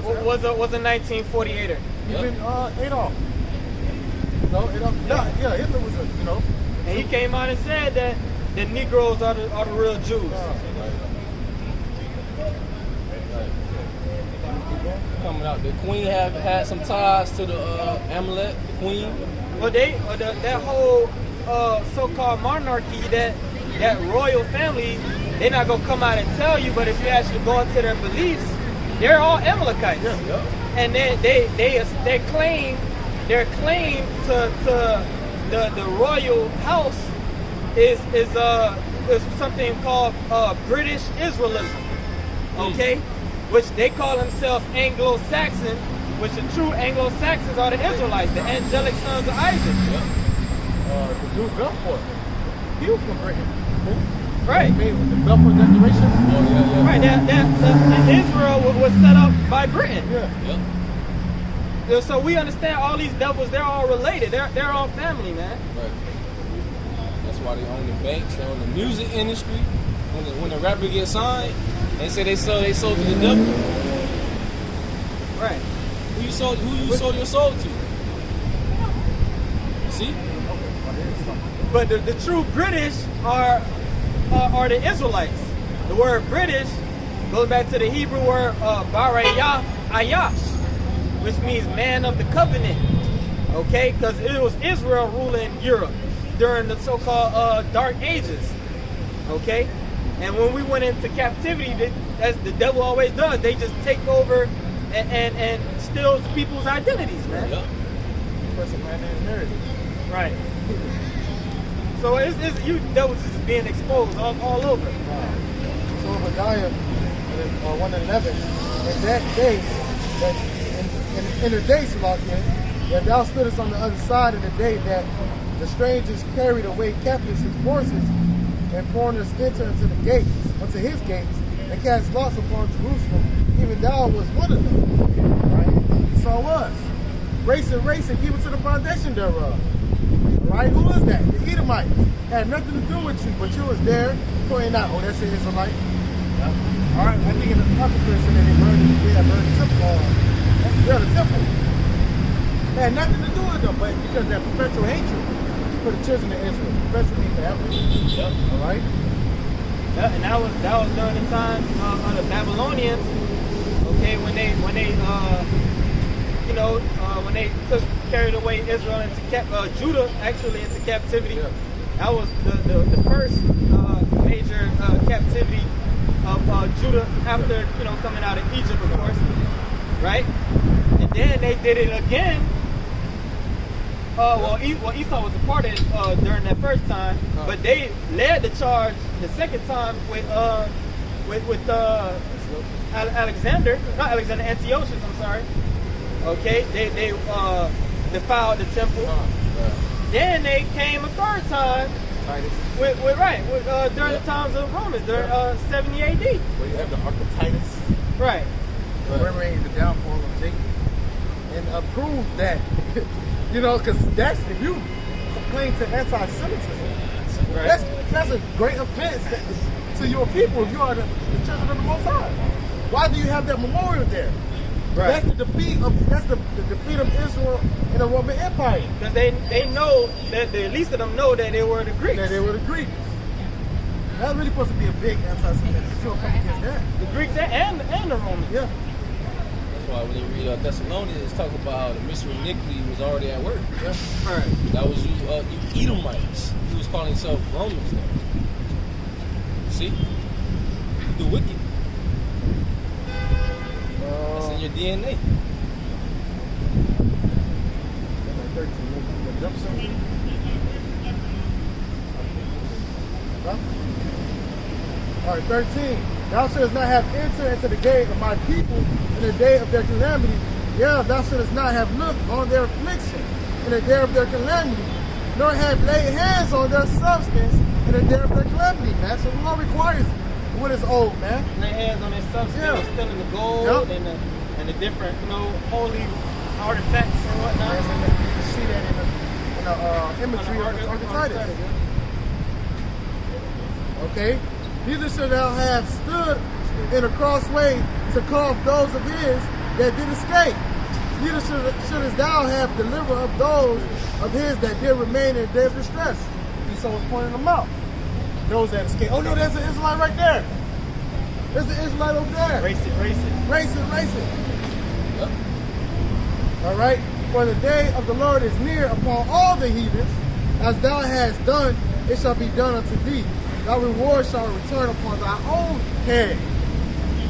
was a 1948er. Even Adolf. No, Adolf. Yeah, Hitler was a, you know. And he came out and said that the Negroes are the real Jews. Coming out, the queen have had some ties to the Amalek, the queen. Well, that whole so-called monarchy, that royal family, they're not gonna come out and tell you. But if you actually go into their beliefs, they're all Amalekites, and they claim their claim to the royal house is something called British Israelism, okay, which they call themselves Anglo-Saxon, which the true Anglo-Saxons are the Israelites, the angelic sons of Isaac. The dude Belfort. He was from Britain. Right. Made with the Belfort Declaration. Right. That Israel was set up by Britain. Yeah. So we understand all these devils, they're all related. They're all family, man. Right. That's why they own the banks, they own the music industry. When the rapper gets signed, they say they sold to the devil. Right. Who you sold your soul to? See? But the true British are the Israelites. The word British goes back to the Hebrew word Barayah Ayash, which means man of the covenant. Okay, because it was Israel ruling Europe during the so-called Dark Ages. Okay, and when we went into captivity, as the devil always does, they just take over and steals people's identities, man. Yep. Person man inherited. Right. So you devils is being exposed all over. So Obadiah 1:11, in that day, that in the day, Salakia, that thou stoodest on the other side of the day that the strangers carried away captives his forces, and foreigners enter into the gates, unto his gates, and cast lots upon Jerusalem. Even thou was one of them. Right? So was. Racing, even to the foundation thereof. Right? Who was that? The Edomites. Had nothing to do with you, but you was there pointing out, oh, that's an Israelite. Yeah. All right, I think in the Apocalypse that they burned the temple. The temple. Had nothing to do with them, but because of that perpetual hatred for the children of Israel. Perpetual hate forever. Yep. All right? Yeah, and that was during the time of the Babylonians. Okay, when they carried away Israel into Judah actually into captivity. Yeah. That was the first major captivity of Judah after coming out of Egypt, of course, right? And then they did it again. Esau was a part of it during that first time, but they led the charge the second time with Antiochus. I'm sorry. Okay, they defiled the temple. Then they came a third time during the times of Romans, during 70 AD. Where you have the Archetypus. Right. Commemorating the downfall of Jacob. And prove that, because that's if you complain to anti-Semitism, right. That's a great offense to your people if you are the children of the Most High. Why do you have that memorial there? Right. That's the defeat of Israel in the Roman Empire. Because they know that the least of them know that they were the Greeks. That they were the Greeks. That's really supposed to be a big anti-Semitism. You'll come against that. The Greeks and the Romans. Yeah. That's why when you read Thessalonians, it's talking about how the mystery of iniquity was already at work. Yeah. All right. That was you Edomites. He was calling himself Romans now. See? The wicked. That's in your DNA. All right, 13. Thou shouldst not have entered into the gate of my people in the day of their calamity. Yeah, thou shouldst not have looked on their affliction in the day of their calamity, nor have laid hands on their substance in the day of their calamity, man. So the law requires what is old, man. And their hands on their substance, stealing the gold and the different, holy artifacts and whatnot. You can see that in the imagery of the Titus. Okay? Neither should thou have stood in a crossway to call off those of his that did escape. Neither shouldest thou have delivered up those of his that did remain in a day of distress. Esau was pointing them out. Those that escaped. Oh no, there's an Israelite right there. There's an Israelite over there. Race it. Race it. Yep. All right. For the day of the Lord is near upon all the heathens. As thou hast done, it shall be done unto thee. Thy reward shall return upon thy own head.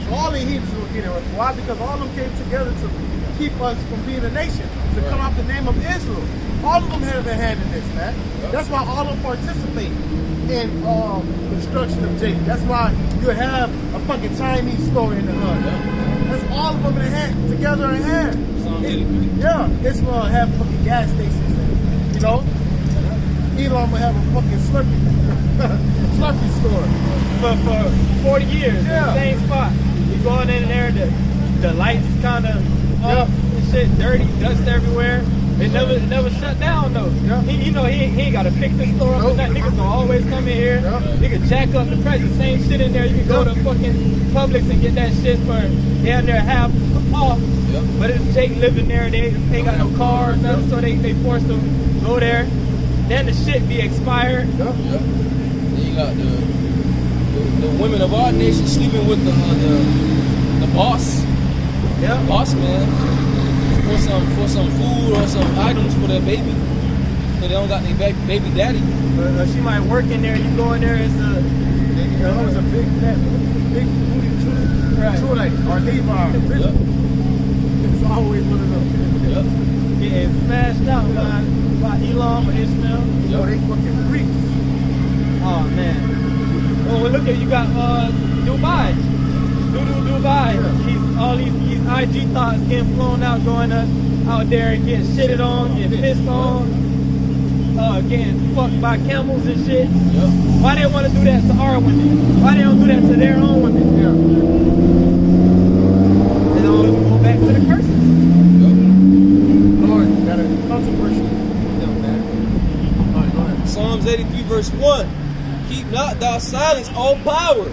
So all the heathens will get it. Why? Because all of them came together to keep us from being a nation, to come off the name of Israel. All of them had their hand in this, man. That's why all of them participate in the destruction of Jacob. That's why you have a fucking Chinese store in the hood. That's all of them in hand, together in hand. Israel have fucking gas stations, you know? Elon will have a fucking Slurpee store. For 40 years, in the same spot. You going in there, the lights kind of off and shit, dirty, dust everywhere. It never shut down though. He ain't got to fix his store up and that. Niggas gonna always come in here. Nigga jack up the price, the same shit in there. You can go to fucking Publix and get that shit for down there half off. But if Jake living there, they ain't got no car or nothing, so they forced to go there. Then the shit be expired. Then you got the women of our nation sleeping with the boss. Boss man. For some food or some items for their baby. So they don't got their baby daddy. She might work in there, you go in there, it's a big booty Trulite or Levi. It's always one of them. Getting smashed out by Elon or Ishmael. Yo, they fucking freaks. Oh man. Oh, well, look at you got Dubai. Dubai. All these IG thoughts getting flown out, going out there and getting shitted on, getting pissed on, getting fucked by camels and shit. Why they want to do that to our women? Why they don't do that to their own women? They don't go back to the curses. Lord, got a controversy. Man. All right, go ahead. Psalms 83 verse 1. Keep not thy silence, all power.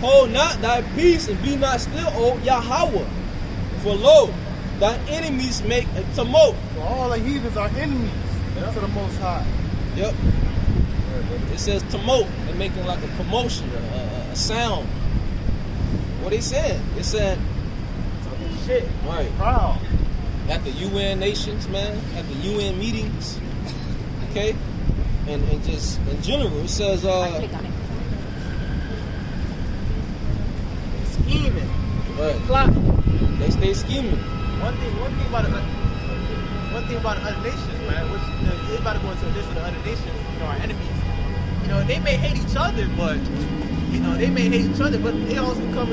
Hold not thy peace and be not still, O Yahweh. For lo, thy enemies make a tumult. So all the heathens are enemies to the Most High. Yep. It says tumult. They're making like a commotion, a sound. What they saying? They're saying Talking shit. Right. Proud. At the UN nations, man. At the UN meetings. Okay? And just in general, it says Click on it. Scheming. Right. Plotting. They stay scheming. One thing about the other nations, man, which they're about to go into a list of the other nations, our enemies. They may hate each other, but they also come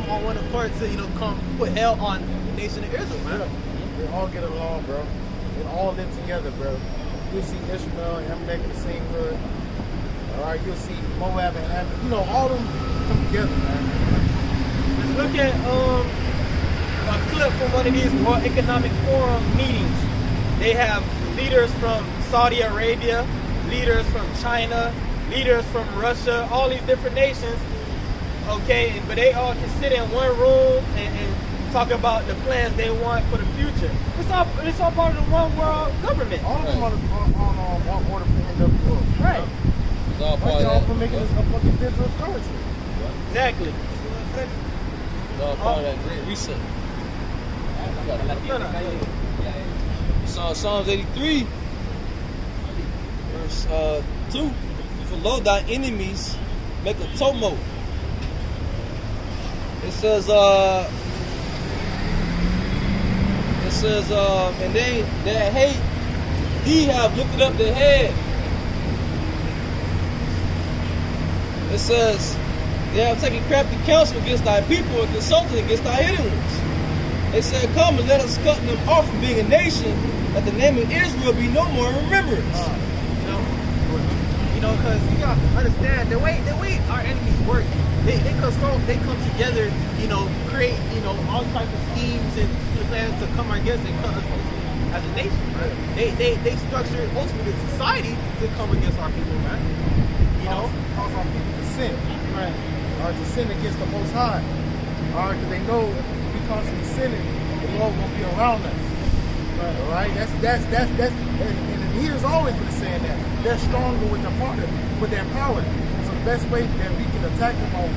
on one accord to come put hell on the nation of Israel, man. They all get along, bro. They all live together, bro. You'll see Ishmael and Amalek in the same hood. All right, you'll see Moab and Ammon. All of them come together, man. Let's look at a clip from one of these World Economic Forum meetings. They have leaders from Saudi Arabia, leaders from China, leaders from Russia, all these different nations. Okay, but they all can sit in one room and talk about the plans they want for the future. It's all part of the one world government. All of them on one order for NWO. Right. It's all part They're all of for that. making this a fucking digital currency. Exactly. It's all part of that great reset. Psalms 83, verse 2. For lo, thy enemies make a tumult. It says, and they that hate thee have lifted up their head. It says, they have taken crafty counsel against thy people and consulted against thy enemies. They said, come and let us cut them off from being a nation, that the name of Israel be no more in remembrance. know, because you gotta understand the way our enemies work. They come together, you know, create, you know, all types of schemes and plans to come against and cut us as a nation. Right? They structure ultimately the society to come against our people, man. You know, cause our people to sin. right? Or to sin against the Most High. All right, because they know if we constantly sinning, the Lord won't be around us. Right. All right, and He has always been saying that they're stronger with their power. So the best way that we can attack them or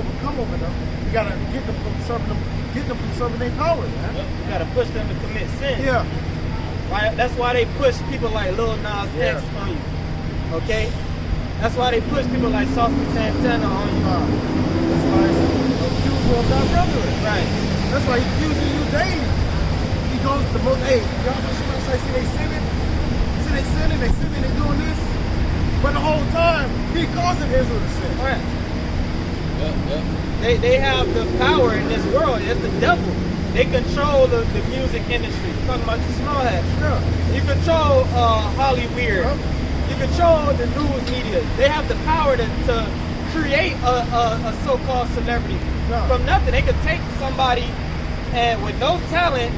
overcome over them, we gotta get them from serving their power, man. You gotta push them to commit sin. Yeah. Right? That's why they push people like Lil Nas X on you. Okay? That's why they push people like Saucy Santana on you. That's why it's accuser of thy brethren. Right. That's why he's accusing you daily. He goes to the most, hey, y'all see they sinning? See they sinning, they doing this. But the whole time, he causing Israel to sin. Right. Yep. They have the power in this world. It's the devil. They control the music industry. You're talking about the small hats. Yeah. You control Hollywood. Yep. You control the news media. They have the power to create a so-called celebrity Yeah. from nothing. They could take somebody and with no talent,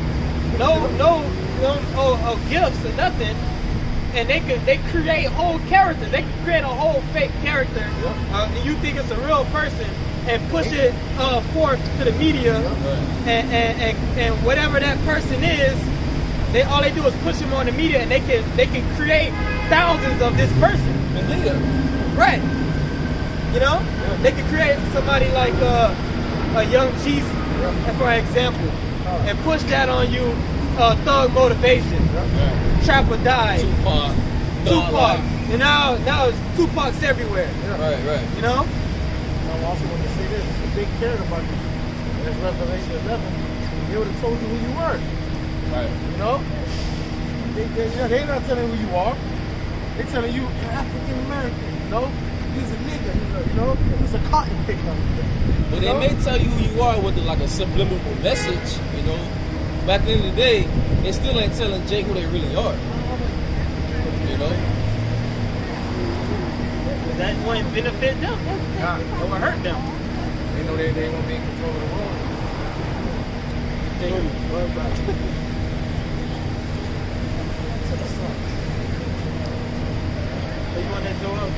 no gifts or nothing, and they create whole characters. They can create a whole fake character, and you think it's a real person, and push it forth to the media, and whatever that person is, all they do is push him on the media, and they can create thousands of this person. Right. You know, they could create somebody like a young Jesus, for example, and push that on you. Thug motivation, trap or die, Tupac, and now it's Tupac's everywhere. Right. You know. I also want to say this: if they cared about you, in Revelation 11, they would have told you who you were. Right. You know, they're not telling who you are. They're telling you you're African American. You know, he's a nigga. You know, he's a cotton picker. But they may tell you who you are with like a subliminal message, you know. But at the end of the day, they still ain't telling Jake who they really are. You know? Does that one benefit them? Or will hurt them? They know they won't be in control of the world. What about it? So you want that to up?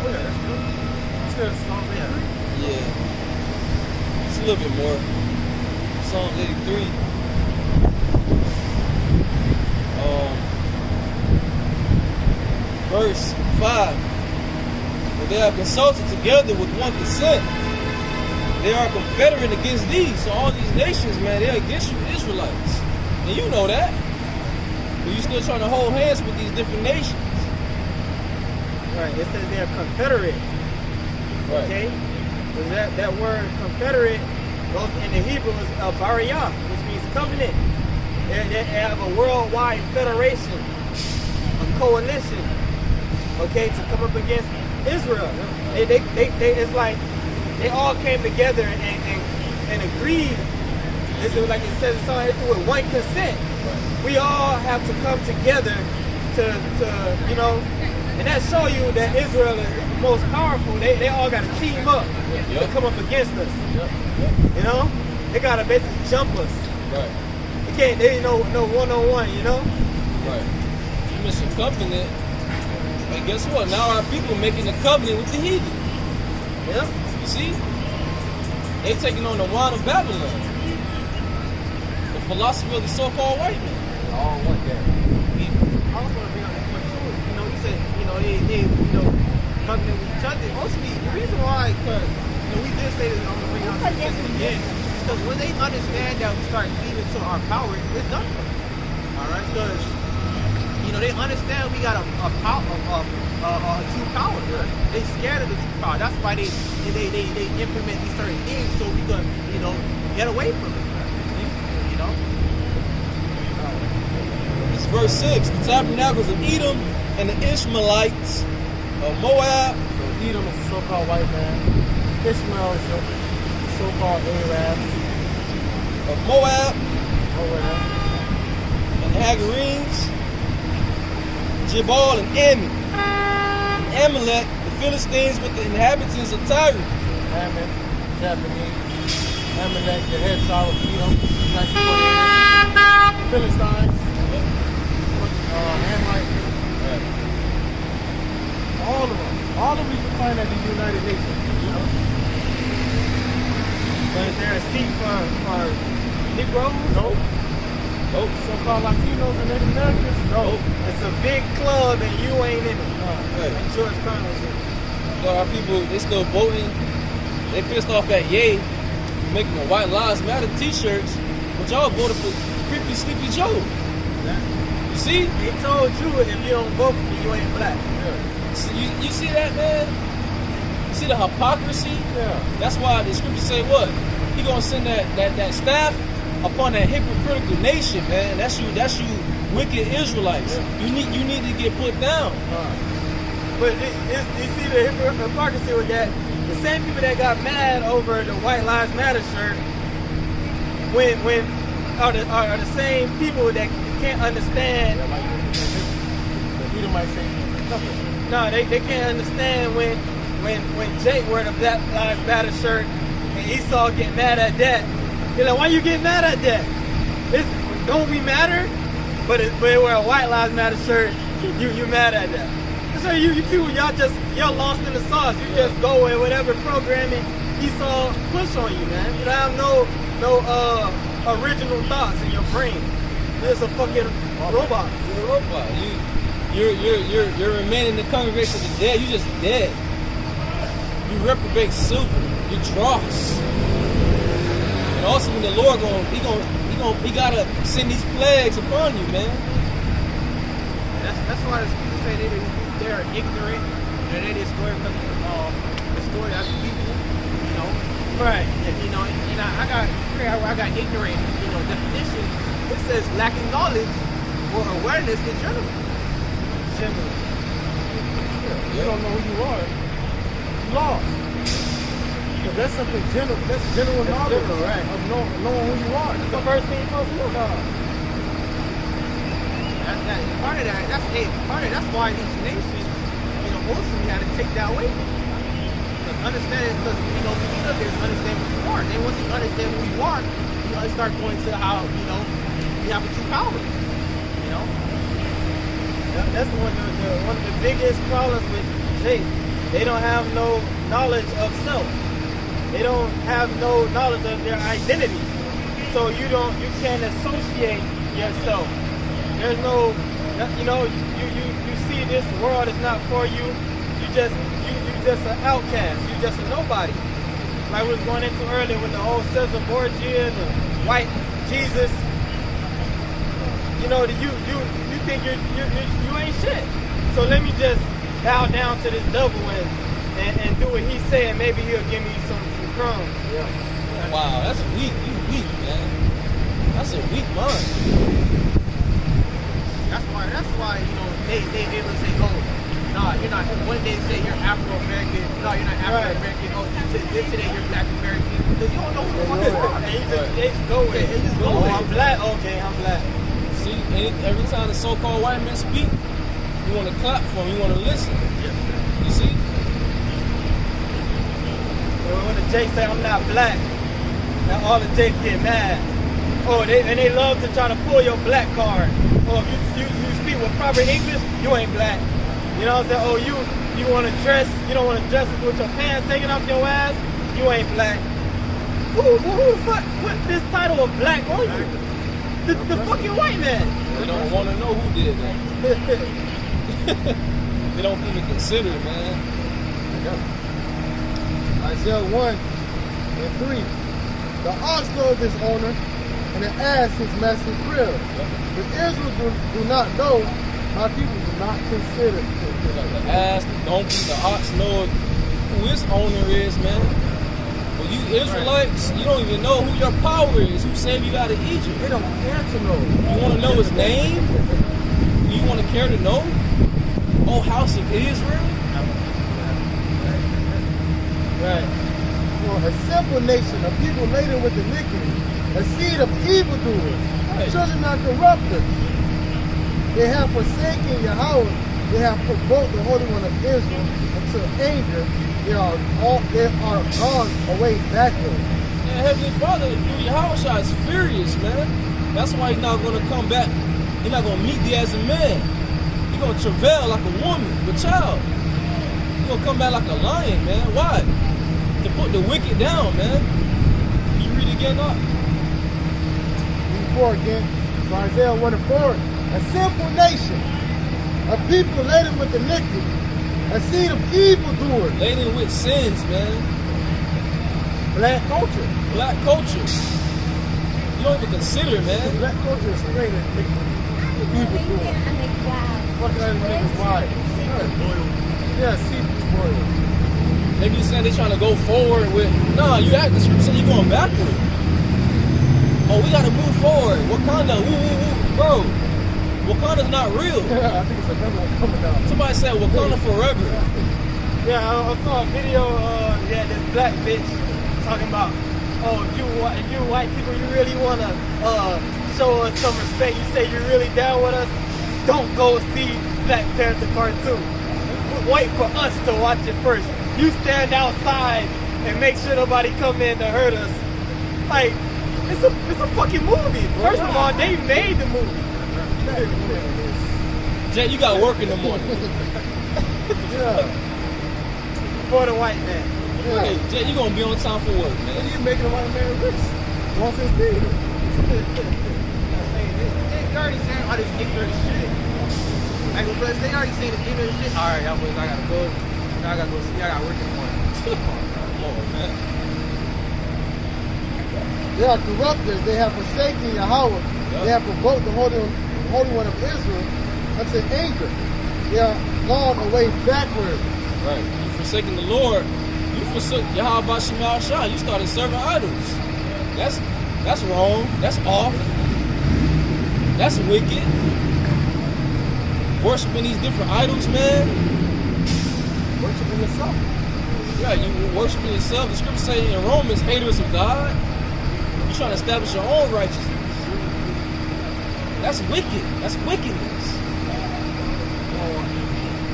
Oh yeah, that's good. You said Psalm 83? Yeah. It's a little bit more. Psalm 83. Verse 5. For they are consulted together with one consent. They are confederate against these. So all these nations, man, they're against you Israelites. And you know that. But you're still trying to hold hands with these different nations. Right. It says they're confederate. Right. Okay. So that word confederate goes in the Hebrew is bariyah, which means covenant. They have a worldwide federation, a coalition, okay, to come up against Israel. It's like they all came together and agreed. This is like it says it's all with one consent. We all have to come together to you know, and that show you that Israel is the most powerful. They all got to team up to come up against us. You know, they gotta basically jump us. Right. They ain't no one-on-one, you know? Right. You miss a covenant. And guess what? Now our people making a covenant with the heathen. Yeah. You see? They taking on the wine of Babylon. The philosophy of the so-called white man. They all want that. I also want to bring up that point too. You know, you said, you know, they covenant with each other. Mostly, the reason why, because, you know, we did say that I'm going to bring out this again. Because when they understand that we start leading to our power, it's done for them. Alright? Because, you know, they understand we got a true power. They scared of the true power. That's why they implement these certain things so we can, you know, get away from it. You know? It's verse 6. The tabernacles of Edom and the Ishmaelites of Moab. So Edom is a so-called white man. Ishmael is a so-called Arabs. Of Moab. Moab. And the Hagarenes. Jebal and Ammon. Amalek, the Philistines with the inhabitants of Tyre. Ammon, Japanese, Amalek, the head Solid, Edom, 1948. Philistines, Amite, all of them. All of them you can find at the United Nations. But is there a seat for Negroes? Nope. Nope. So-called Latinos and Native Americans? No. It's a big club and you ain't in it. Hey. Like George Carlin said. So our people, they still voting. They pissed off at Ye making the White Lives Matter t-shirts, but y'all voted for Creepy Sleepy Joe. You see? They told you if you don't vote for me, you ain't black. So you see that, man? You see the hypocrisy? Yeah. That's why the scriptures say what? He gonna send that staff upon that hypocritical nation, man. That's you wicked Israelites. Yeah. You need to get put down. But you see the hypocrisy with that? The same people that got mad over the White Lives Matter shirt when are the same people that can't understand. The Edomite say nothing. No, they can't understand when Jake wear the Black Lives Matter shirt and Esau get mad at that. You're like, why you get mad at that? Don't we matter? But they wear a White Lives Matter shirt, you mad at that. So you people, y'all lost in the sauce. You just go with whatever programming Esau push on you, man. You don't have no original thoughts in your brain. You're just a fucking robot. You're a robot. You're remaining in the congregation of the dead. You just dead. You reprobate silver. You dross. And also when the Lord he gotta send these plagues upon you, man. That's why the people say they're ignorant and they destroy because destroy other people. You know, Right. you know, and I got ignorant. You know, definition. It says lacking knowledge or awareness in general. You don't know who you are. You lost. Because that's something general. That's general knowledge. General, right. Of knowing who you are. It's the first thing you're supposed to know. That's why these nations, you know, ultimately had to take that away from you. Because you know, there's understand who you are. And once you understand who you are, you know, start going to how, you know, you have a true power. You know? That's one of the biggest problems with Jake. They don't have no knowledge of self. They don't have no knowledge of their identity. So you can't associate yourself. There's no, you know, you see this world is not for you. You just an outcast. You just a nobody. Like we was going into earlier with the whole Caesar Borgia, the white Jesus. You know, you think you ain't shit. So let me just bow down to this devil and do what he said. Maybe he'll give me some crumbs. Yeah. Wow, that's weak. You weak, man. That's a weak mind. That's why, you know, they able to say, oh, no, you're not. One day say you're Afro-American. No, you're not Afro-American. Oh, today you're Black American. Because you don't know who the fuck you are. And they just go with it. Oh, I'm black. Okay, I'm black. See, every time the so-called white men speak, you want to clap for them, you want to listen. You see? When the Jakes say I'm not black, now all the Jakes get mad. Oh, they love to try to pull your black card. Oh, if you speak with proper English, you ain't black. You know what I'm saying? Oh, you want to dress, you don't want to dress with your pants hanging off your ass, you ain't black. Who the fuck put this title of black on you? The fucking white man. They don't want to know who did that. They don't even consider it, man. Isaiah 1:3. The ox knows his owner, and the ass his master's crib. But Israel do not know, my people do not consider. The ass, the donkey, the ox know who his owner is, man. But you Israelites, you don't even know who your power is, who saved you out of Egypt. They don't care to know. You want to know his name? Do you want to care to know? Oh, house of Israel? Right. For a simple nation, a people laden with iniquity, a seed of evildoers, children not corrupted. They have forsaken Yahweh, they have provoked the Holy One of Israel unto anger. They are gone away backward. And Heavenly Father, dude, Yahushua is furious, man. That's why he's not going to come back. He's not going to meet thee as a man. He's going to travail like a woman with child. He's going to come back like a lion, man. Why? To put the wicked down, man. You read again, up. Read 4 again. So Isaiah 1 and 4. A sinful nation, a people laden with iniquity, a seed of evildoers. Laden with sins, man. Black culture. Black culture. You don't even consider, man. Black culture is straight iniquity. Evildoers. What kind of niggas why? Yeah, seafood boiled. Maybe you're saying they're trying to go forward with, nah, you act the scripture saying you're going backward. Oh, we gotta move forward. Wakanda, woo, woo, woo. Bro, Wakanda's not real. Yeah, I think it's another one coming out. Somebody said Wakanda forever. Yeah, I saw a video, this black bitch talking about, oh, if you white people, you really want to show us some respect, you say you're really down with us, don't go see Black Panther cartoon. Wait for us to watch it first. You stand outside and make sure nobody come in to hurt us. Like, it's a fucking movie. First of all, they made the movie. Jay, you got work in the morning. Yeah. For the white man. Yeah. Hey, Jay, you gonna be on time for work, man. You making a white man rich. Once it's big. They already saying all this ignorant shit. Like, but they already saying this ignorant shit. All right, y'all boys, I gotta go. I gotta go see. I gotta work in the morning. Come on, man. They are corrupters. They have forsaken Yahweh. Yep. They have provoked the Holy One of Israel unto anger. They are gone away backward. Right. You forsaking the Lord. You forsook Yahweh Shemal Shah. You started serving idols. That's wrong. That's off. That's wicked. Worshiping these different idols, man. Worshiping yourself. Yeah, you worshiping yourself. The scripture say in Romans, haters of God. You're trying to establish your own righteousness. That's wicked. That's wickedness.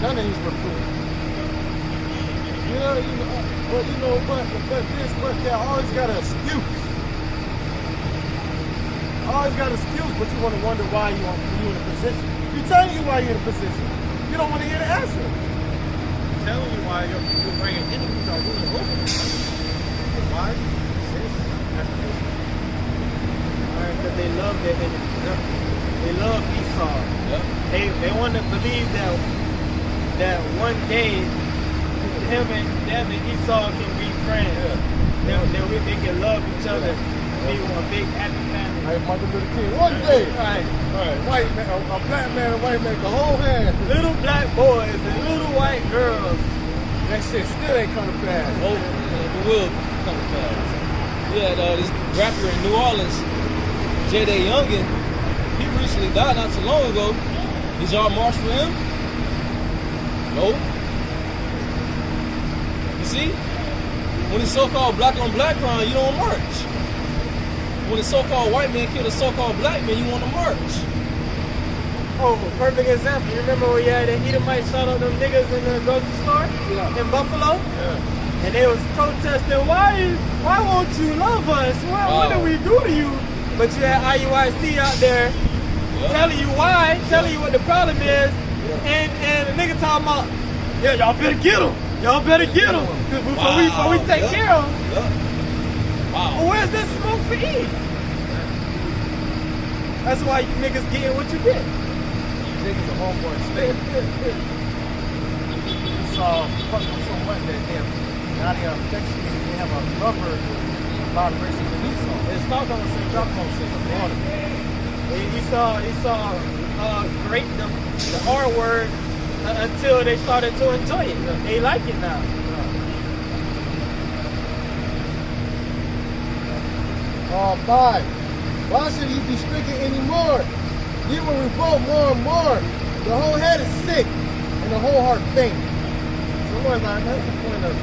None of these were proof. But they always got an excuse. Always got an excuse, but you want to wonder why you in a position. You're telling you why you're in a position. You don't want to hear the answer. Telling you why you're bringing enemies are ruling over you. Why? Because they love their enemies. They love Esau. Yep. They want to believe that one day them and Esau can be friends. Yeah. They can love each other. Be a big happy family. Like Martin Luther King. One day, Right. white man, a black man and white man can hold hands. Little black boys and little white girls. That shit still ain't coming fast. Oh, it will come to pass. We had this rapper in New Orleans, J.D. Youngin. He recently died not too long ago. Did y'all march for him? Nope. You see? When it's so-called black on black crime, you don't march. When a so-called white man killed a so-called black man, you want to march. Oh, perfect example. You remember when you had the Edomite shot up them niggas in the grocery store in Buffalo? Yeah. And they was protesting, why won't you love us? What did we do to you? But you had IUIC out there telling you why, telling you what the problem is, and the nigga talking about, yeah, y'all better get him. Y'all better get him. Before we take care of him. Wow. Well, where's this smoke for E? That's why you niggas getting what you get. Niggas are homeboy state. So much that now they are affectionate. They have a rubber vibration in Esau. It's Stockholm syndrome. Esau great the R word until they started to enjoy it. They like it now. 5. Why should you be stricken anymore? You will revolt more and more. The whole head is sick and the whole heart faint. So Lord, that's the point of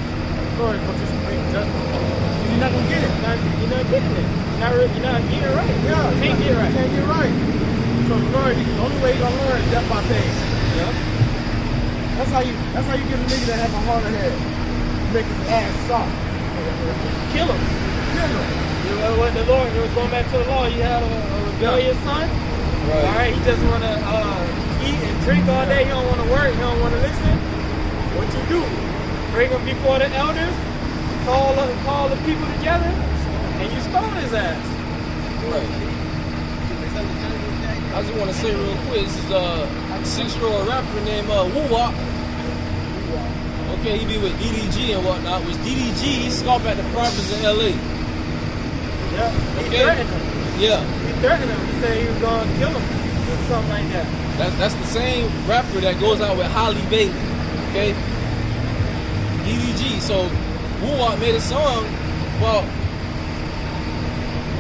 Lord, but just bring judgment. You're not gonna get it. You're not getting it. You're not getting it right. Yeah, you can't get it right. You can't get right. So Lord, the only way you're gonna learn is death by faith. Yeah. That's how you get a nigga that have a harder head. Make his ass soft. Kill him. Kill him. You know, when the Lord was going back to the law, you had a rebellious son. Right. All right, he just want to eat and drink all day. He don't want to work. He don't want to listen. What you do? Bring him before the elders. Call the people together, and you stone his ass. Right. I just want to say real quick, this is a 6-year-old rapper named Woo Wop. Okay, he be with DDG and whatnot, which DDG scoffed at the prophets in LA. Yeah, he Okay. threatened him. Yeah, He threatened him. He said he was going to kill him or something like that. that's the same rapper that goes out with Holly Bailey. Okay, DDG. So Woo Wop made a song about,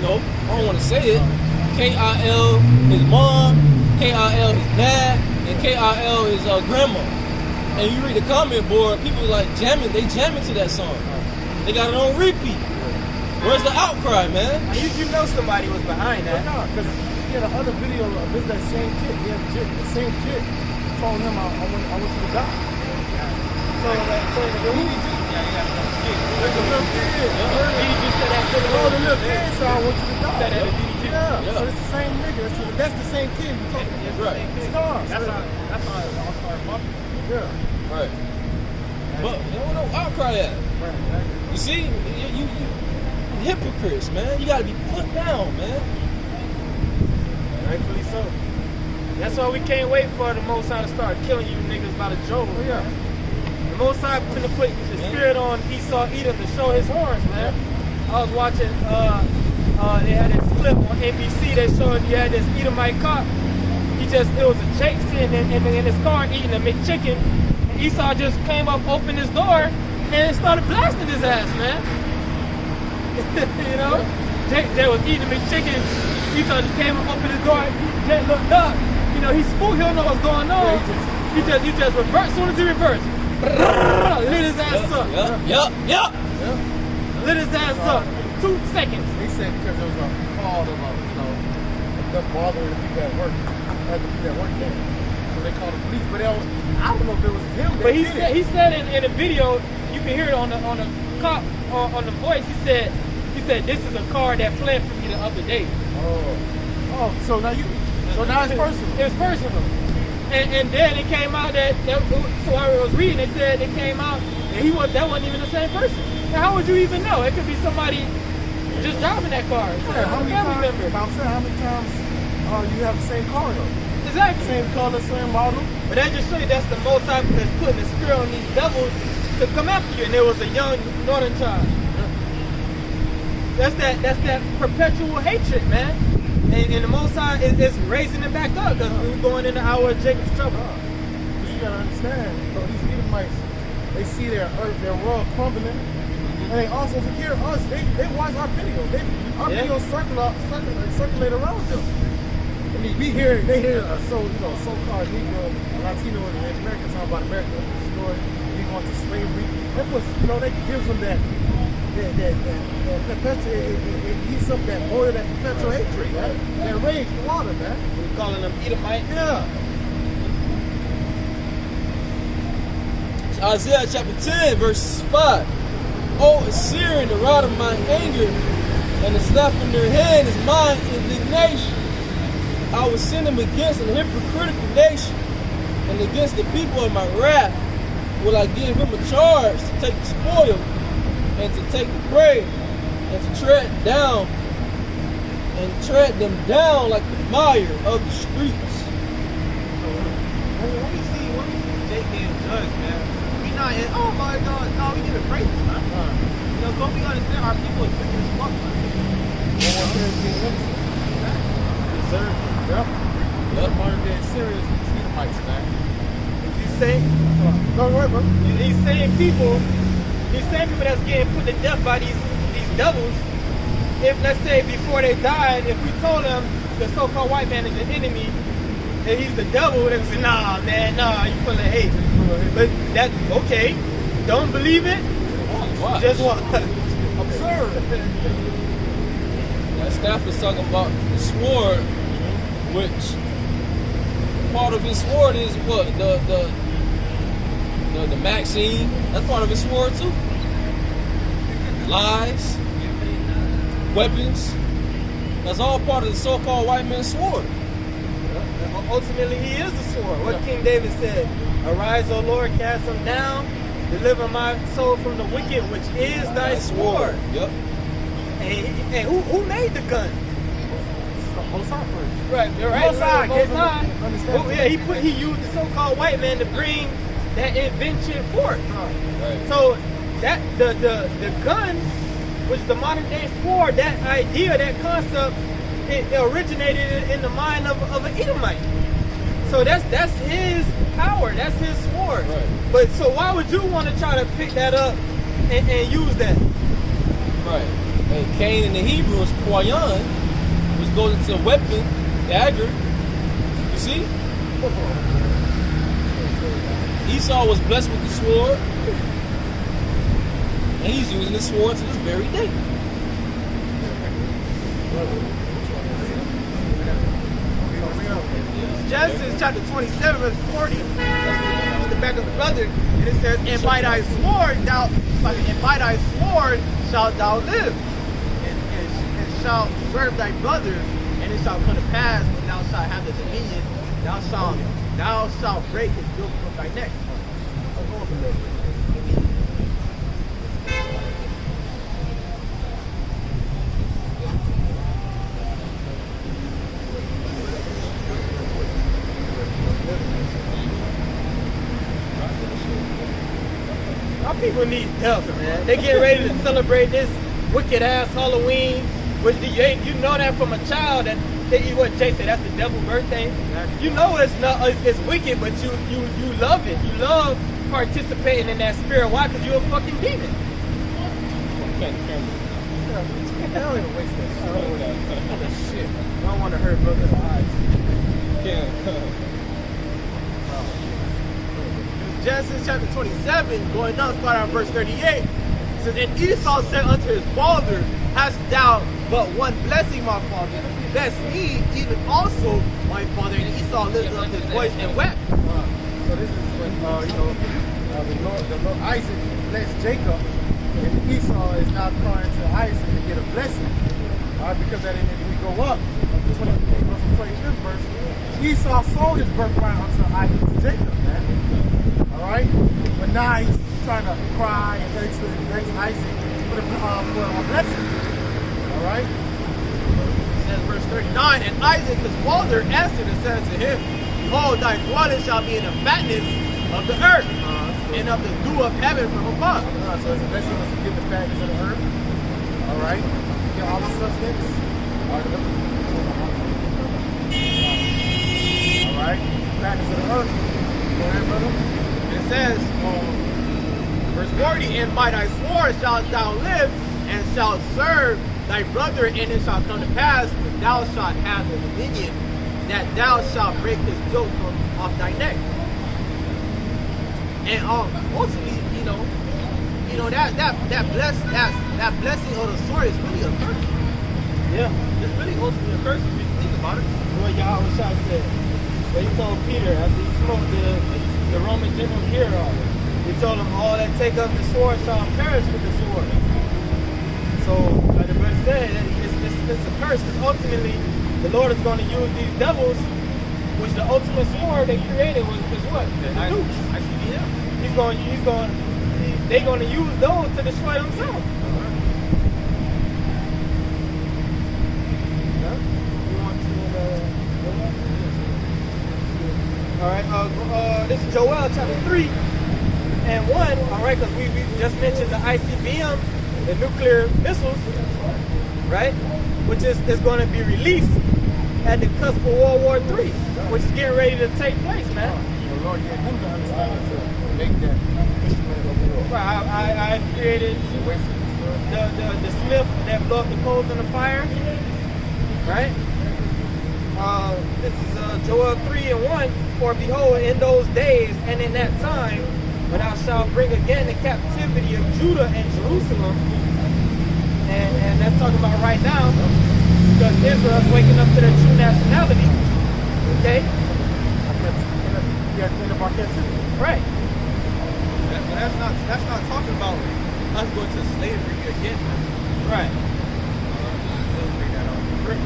I don't want to say it. KIL his mom, KIL his dad, and KIL his grandma. And you read the comment board, people like jamming to that song. They got it on repeat. Where's the outcry, man? You know somebody was behind that. No, because he had another video of this, that same chick. He had the same chick told him, I want you to die. So the little kid. DDG said that to the Oh, the little kid said, I want you to die. Said that to DDG. Yeah, so it's the same nigga. That's the same kid we talking about. That's right. Stars. That's how it all started bumping. Yeah. Right. But there was no outcry at. You see, you hypocrites, man. You gotta be put down, man. Rightfully so. That's why we can't wait for the Most High to start killing you niggas by the Job. Oh, yeah. The Most High finna put the spirit on Esau Edom to show his horns, man. I was watching, they had this clip on NBC. They showed you had this Edomite cop. It was a Jake sitting in his car eating a McChicken. And Esau just came up, opened his door, and started blasting his ass, man. You know? Jake was eating the McChicken. Esau just came up, opened his door. Jake looked up. You know, he's spooked. He don't know what's going on. He just reversed. As soon as he reversed, lit his ass up. Yup. Lit his ass up. 2 seconds. He said because there was a call of, them bothering the people at work. Had the people at work there. So they called the police. But I don't know if it was him that But did it. he said in a video, you can hear it on the cop on the voice. He said this is a car that fled from me the other day. Oh, so now it's personal. It was personal. And then it came out that so I was reading. It said it came out that that wasn't even the same person. Now, how would you even know? It could be somebody just driving that car. Yeah, how many family times? member. I'm saying how many times you have the same car though? Exactly. Same color, same model. But that just shows you that's the Most High that's putting the spirit on these devils to come after you. And there was a young northern child. That's that perpetual hatred, man. And the Most High is raising it back up because we're going into our Jacob's trouble. You gotta understand, these Edomites, they see their world crumbling, and they also hear us. They watch our videos. Our videos circulate around them. I mean, they hear so-called Negro, Latino, and Americans talking about America destroyed, we going to slavery. That was, that gives them that perpetual, it heats up that boil, that perpetual hatred, man. That rage, the water, man. We're calling them Edomites. Yeah. Isaiah chapter 10, verse 5. Oh, Assyrian, the rod of my anger, and the staff in their hand is mine indignation. I will send them against an hypocritical nation, and against the people of my wrath will I give him a charge to take the spoil, and to take the prey, and to tread them down like the mire of the streets. When we see Jake getting judged, man, we not in, oh my God, no, we give it praise, man. Don't we understand our people is wicked as fuck, man? Sir, yep. Modern day serious Edomites, man. These same people that's getting put to death by these devils, if let's say before they died, if we told them the so-called white man is an enemy, and he's the devil, they would say, nah, man, nah, you full of hate. But that's okay. Don't believe it? Watch. Just watch. Absurd. That staff is talking about the sword, which part of his sword is what? the Maxine, that's part of his sword too. Lies, weapons, that's all part of the so-called white man's sword. Ultimately, he is the sword. What King David said, "Arise, O Lord, cast them down, deliver my soul from the wicked, which is thy sword." Yep. And who made the gun? Most first. Right, Most High. Oh, yeah, he used the so-called white man to bring that invention forth. Right. So that the gun, which is the modern day sword, that idea, that concept, it originated in the mind of an Edomite. So that's his power, that's his sword. Right. But so why would you want to try to pick that up and use that? Right. And Cain in the Hebrew is Kwayan, which goes into weapon, dagger. You see? Esau was blessed with the sword, and he's using the sword to this very day. Genesis chapter 27, verse 40. On the back of the brother, and it says, "And by thy sword shalt thou live, and shalt serve thy brothers, and it shall come to pass when thou shalt have the dominion, thou shalt break his yoke from thy neck." Our people need help, man. They get ready to celebrate this wicked ass Halloween, which you know that from a child that what Jay said, that's the devil's birthday. You know it's wicked, but you love it. You love participating in that spirit. Why? Because you're a fucking demon. I don't even waste that shit. I don't want to hurt brothers' eyes. Genesis chapter 27, going down, starting on verse 38. It says, "And Esau said unto his father, Hast thou but one blessing, my father? Bless me, even also, my father." And Esau lifted up his voice and wept. So this is when the Lord Isaac blessed Jacob, and Esau is now crying to Isaac to get a blessing. All right, because that if we go up, the 25th verse, Esau sold his birthright unto Isaac to Jacob, man. All right, but now he's trying to cry and begs Isaac for a blessing. All right. It says verse 39, "And Isaac his father answered and said unto him, Behold, thy dwelling shall be in the fatness of the earth, and of the dew of heaven from above." So his blessing was to give the fatness of the earth. All right, get all the substance. All right, fatness of the earth. Go ahead, brother. It says, verse 40, "And by thy sword shalt thou live, and shalt serve thy brother, and it shall come to pass when thou shalt have the dominion, that thou shalt break his yoke from off thy neck." And ultimately, that blessing of the sword is really a curse. Yeah. It's really ultimately a curse if you think about it. What Yahweh Shai said. What he told Peter after he smoked the Roman general hero. He told him, "All that take up the sword shall perish with the sword." So, like the brother said, it's a curse, because ultimately the Lord is going to use these devils, which the ultimate sword they created was what? The nukes. They're going to use those to destroy themselves. All right, this is Joel chapter 3 and 1, all right, because we just mentioned the ICBM, the nuclear missiles, right, which is going to be released at the cusp of World War III, which is getting ready to take place, man. The Lord gave him the understanding to make that instrument of war. Right, I created the smith that blew up the coals in the fire, right? This is Joel 3 and 1. "For behold, in those days and in that time, when I shall bring again the captivity of Judah and Jerusalem," and that's talking about right now, because Israel is waking up to their true nationality. Okay? Yeah, in the captivity. Right. But that's not talking about us going to slavery again, man. Right. Let's bring that up.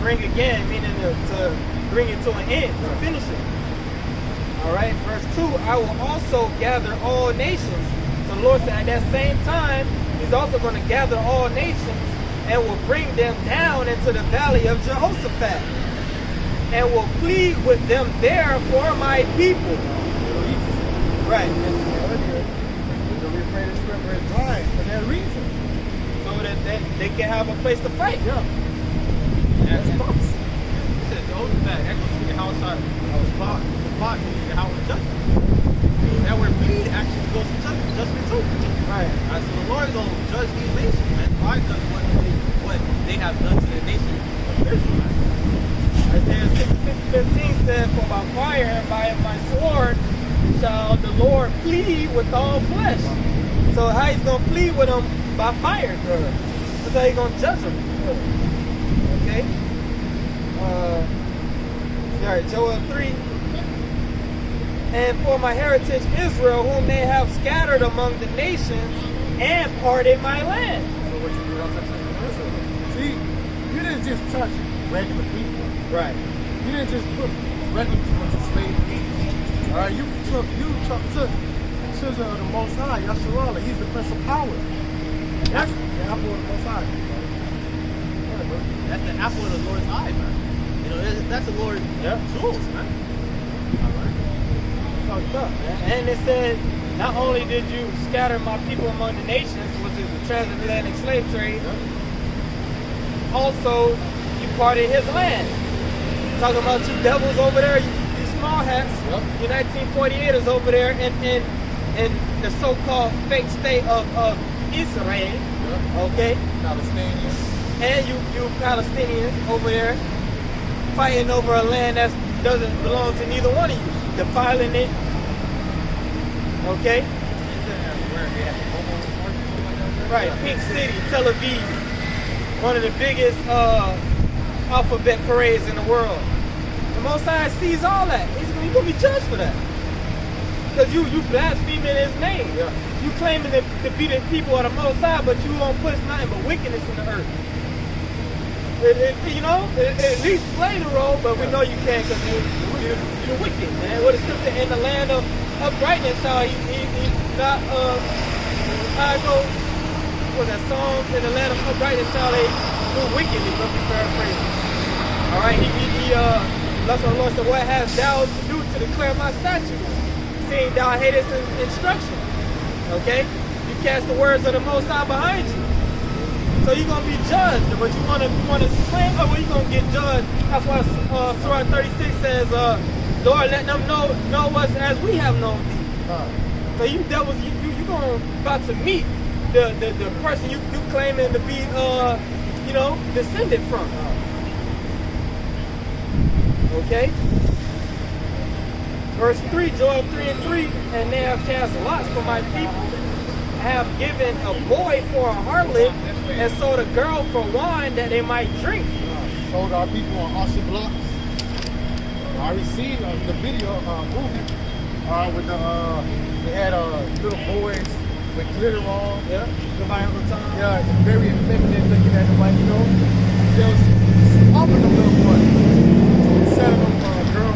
Bring again, meaning to bring it to an end, to finish it. All right, verse 2, I will also gather all nations. So the Lord said at that same time, he's also going to gather all nations and will bring them down into the valley of Jehoshaphat and will plead with them there for my people. Right. The Euphrates River is dry for that reason. So that they can have a place to fight. Yeah. That's thoughts. It says Jehoshaphat, that goes to the house side. The plot means the house of judgment. That word plead actually goes to judgment too. Right. So the Lord is going to judge these nations, man. Why judge what they have done to the nation of Israel, man? Isaiah 6:15 said, for by fire and by my sword shall the Lord plead with all flesh. So how he's going to plead with them? By fire. That's how he's going to judge them. Okay? All right, Joel 3. And for my heritage Israel, whom they have scattered among the nations and parted my land. So what you did on Israel? See, you didn't just touch regular people. Right. You didn't just put regular people into slavery. All right, you took children of the Most High, Yasharallah. He's the Prince of Power. That's the apple of the Most High. That's the apple of the Lord's eye, man. You know, that's the Lord's tools, man. Fucked up, man. And it said, not only did you scatter my people among the nations, which is the transatlantic slave trade, also you parted his land. Talking about you devils over there, you small hats, you 1948ers over there in the so-called fake state of Israel, okay? Palestinians. And you Palestinians over there fighting over a land that doesn't belong to neither one of you. Defiling it. Okay? Right, Pink City, Tel Aviv. One of the biggest alphabet parades in the world. The Most High sees all that. He's going to be judged for that. Because you blaspheming his name. Yeah. You claiming to be the people of the Most High, but you won't push nothing but wickedness in the earth. You know, at least play the role, but we know you can't because you're wicked, man. What is scripture in the land of uprightness? How he not I go. What was that song? In the land of uprightness, how they do wickedly, but we paraphrase. All right, bless the Lord said, what hast thou to do to declare my statutes? Seeing thou hatest instruction. Okay, you cast the words of the Most High behind you. So you're going to be judged, but you want to claim, oh, well, you're going to get judged. That's why Surah 36 says, Lord, let them know us as we have known thee. So you devils, you're going about to meet the person you claiming to be, descended from. Okay? Verse 3, Joel 3:3, and they have cast lots for my people. Have given a boy for a harlot and sold a girl for wine that they might drink. Sold our people on auction blocks. I received the video movie with they had little boys with glitter on. Yeah, Uncle Tom. Yeah, very effeminate looking at the white, you know. They was swapping them little boys, selling them for a girl.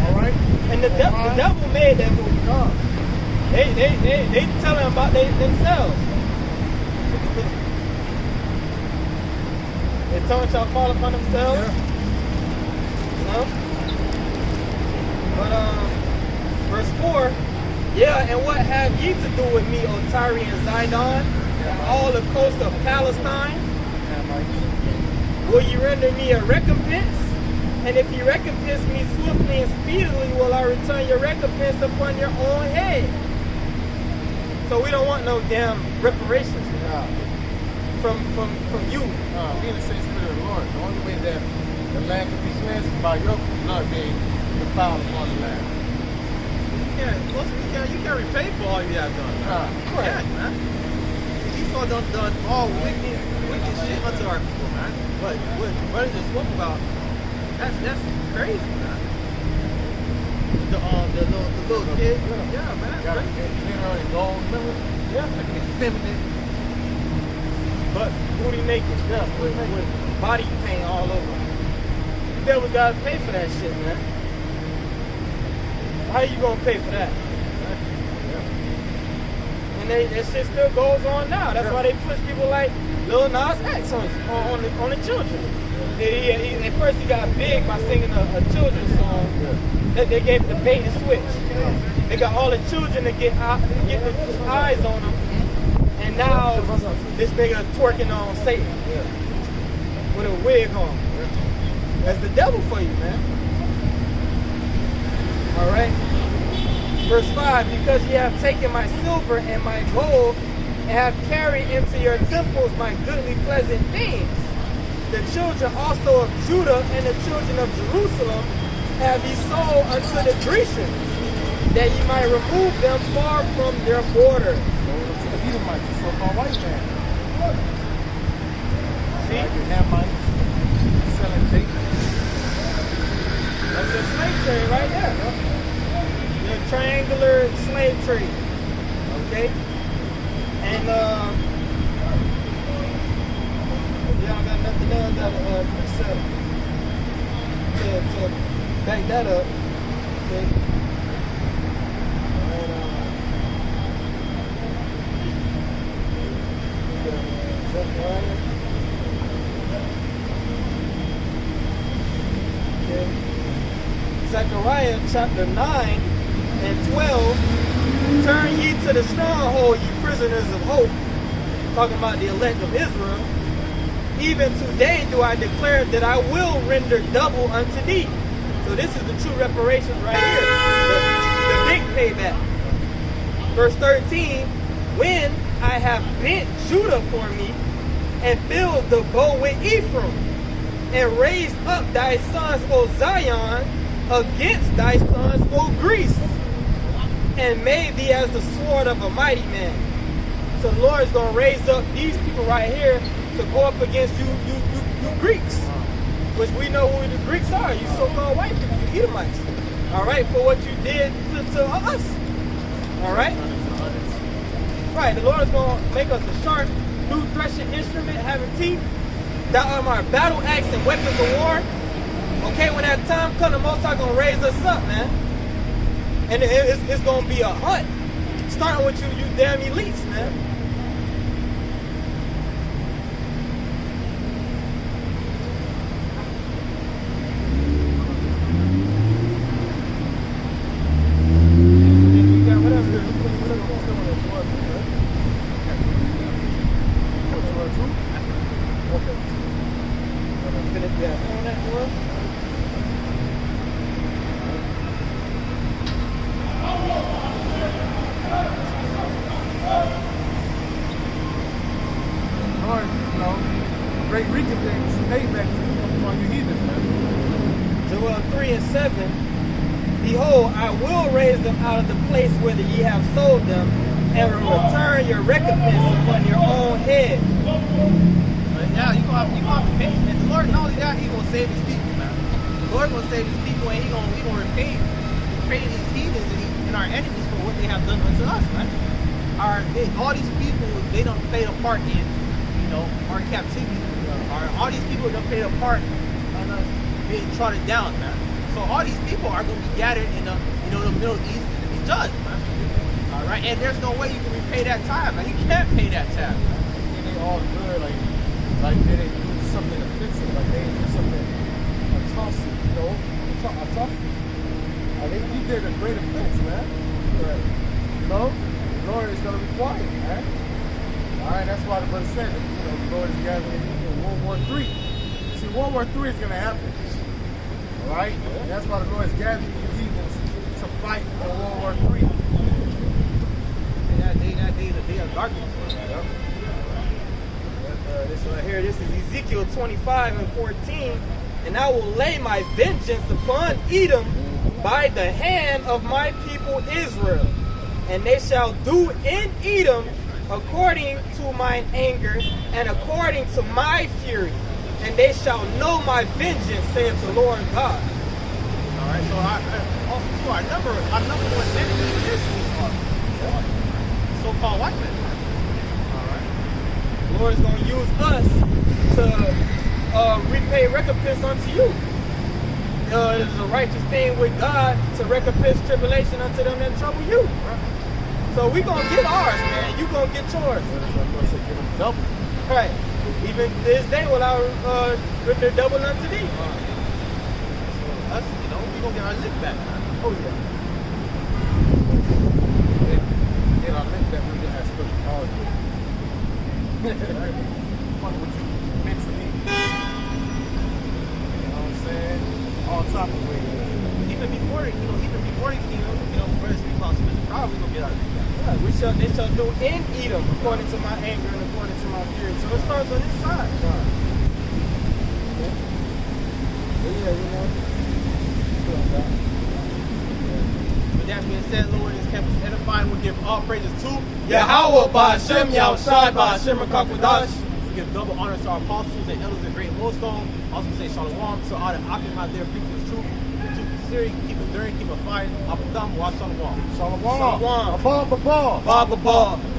All right. And the devil made that movie. They telling about themselves. They told y'all fall upon themselves. Yeah. You know? But verse 4, yeah, and what have ye to do with me, O Tyre and Zidon, and all the coast of Palestine? Will ye render me a recompense? And if ye recompense me swiftly and speedily, will I return your recompense upon your own head? So we don't want no damn reparations from you. Being the same spirit of the Lord, the only way that the land can be cleansed is by your blood being defiled upon the land. You can't repay for all you have done. Correct. Yeah, man. Esau done all wicked shit unto our people, man. But what brother just spoke about, that's crazy, man. The little kid. Yeah, man. Got That's to great. get cleaner and gold, remember? Yeah. Like get feminine. But booty naked, yeah, with body paint all over. The devil gotta pay for that shit, man. How you gonna pay for that? And that shit still goes on now. That's why they push people like Lil Nas X on the children. At first he got big by singing a children's song. That they gave the bait and switch. They got all the children to get the eyes on them. And now this nigga twerking on Satan with a wig on. That's the devil for you, man. All right. Verse 5, because ye have taken my silver and my gold, and have carried into your temples my goodly pleasant things. The children also of Judah and the children of Jerusalem have ye sold unto the Grecians, that ye might remove them far from their border. The Edomites, the so-called white man. See? Like the Hamites, selling bacon. That's the slave trade right there, bro. The triangular slave trade. Okay? And y'all got nothing else to back that up. Okay? Zechariah chapter 9 and 12, turn ye to the stronghold, ye prisoners of hope, talking about the elect of Israel. Even today do I declare that I will render double unto thee. So this is the true reparations right here, the big payback. Verse 13, when I have bent Judah for me, and filled the bow with Ephraim, and raised up thy sons, O Zion, against thy sons, O Greece, and made thee as the sword of a mighty man. So the Lord is going to raise up these people right here to go up against you Greeks, which we know who the Greeks are, you so-called white people, you Edomites. All right, for what you did to us. All right? Right, the Lord is going to make us a sharp, new threshing instrument, having teeth, that are our battle axe and weapons of war. Okay, when that time comes, the Most High going to raise us up, man. And it's going to be a hunt, starting with you damn elites, man. Great recompense, payback on your heathens, man. Joel 3 and 7. Behold, I will raise them out of the place whither ye have sold them, and will return your recompense upon your own head. But yeah, you're gonna have to pay. And the Lord, not only that, He's gonna save His people, man. The Lord gonna save His people, and He gonna repay these heathens and our enemies for what they have done unto us, man. All these people, they don't play a part in, our captivity. All these people don't play a part in us being trodden down, man. So all these people are going to be gathered in the Middle East to be judged, man. All right, and there's no way you can repay that time, man. You can't pay that time. And they all good, like they didn't do something offensive, like they didn't do something atrocious, atrocious. You did a great offense, man. Right. The Lord is going to require it, man. All right, that's why the brother said it. The Lord is gathering in World War III. See, World War III is going to happen. All right? And that's why the Lord is gathering these heathens to fight in World War III. That day, the day of darkness. This right here, this is Ezekiel 25 and 14. And I will lay my vengeance upon Edom by the hand of my people Israel. And they shall do in Edom according to mine anger and according to my fury. And they shall know my vengeance, saith the Lord God. All right, so also too, our number one enemy is so-called white men. All right. The Lord is going to use us to repay recompense unto you. It is a righteous thing with God to recompense tribulation unto them that trouble you. So we going to get ours, man. You going to get yours. Double. Right. Even this day will I render double unto thee. So us, you know, we gonna get our lick back, man. Oh, yeah. Get our link that we did have special cause with. Funny what you meant to me. You know what I'm saying? All type of ways. Even before these brothers we call special trial, we gonna get our lick back. Yeah, they shall do in Edom according to my anger and according to my fury. So it starts on this side. Yeah, you know. With that being said, Lord, this camp is edifying. We give all praises to Yahweh, Ba'ashem, Yahushai, Ba'ashem, Rakakwadash. We give double honor to our apostles and elders of Great Millstone. Also say shalom to all the Akim out there preaching the truth. The truth is serious. Keep it enduring, keep it fighting. Abadam, wa shalom. Shalom. Shalom. Abba, Abba. Ba, ba, ba.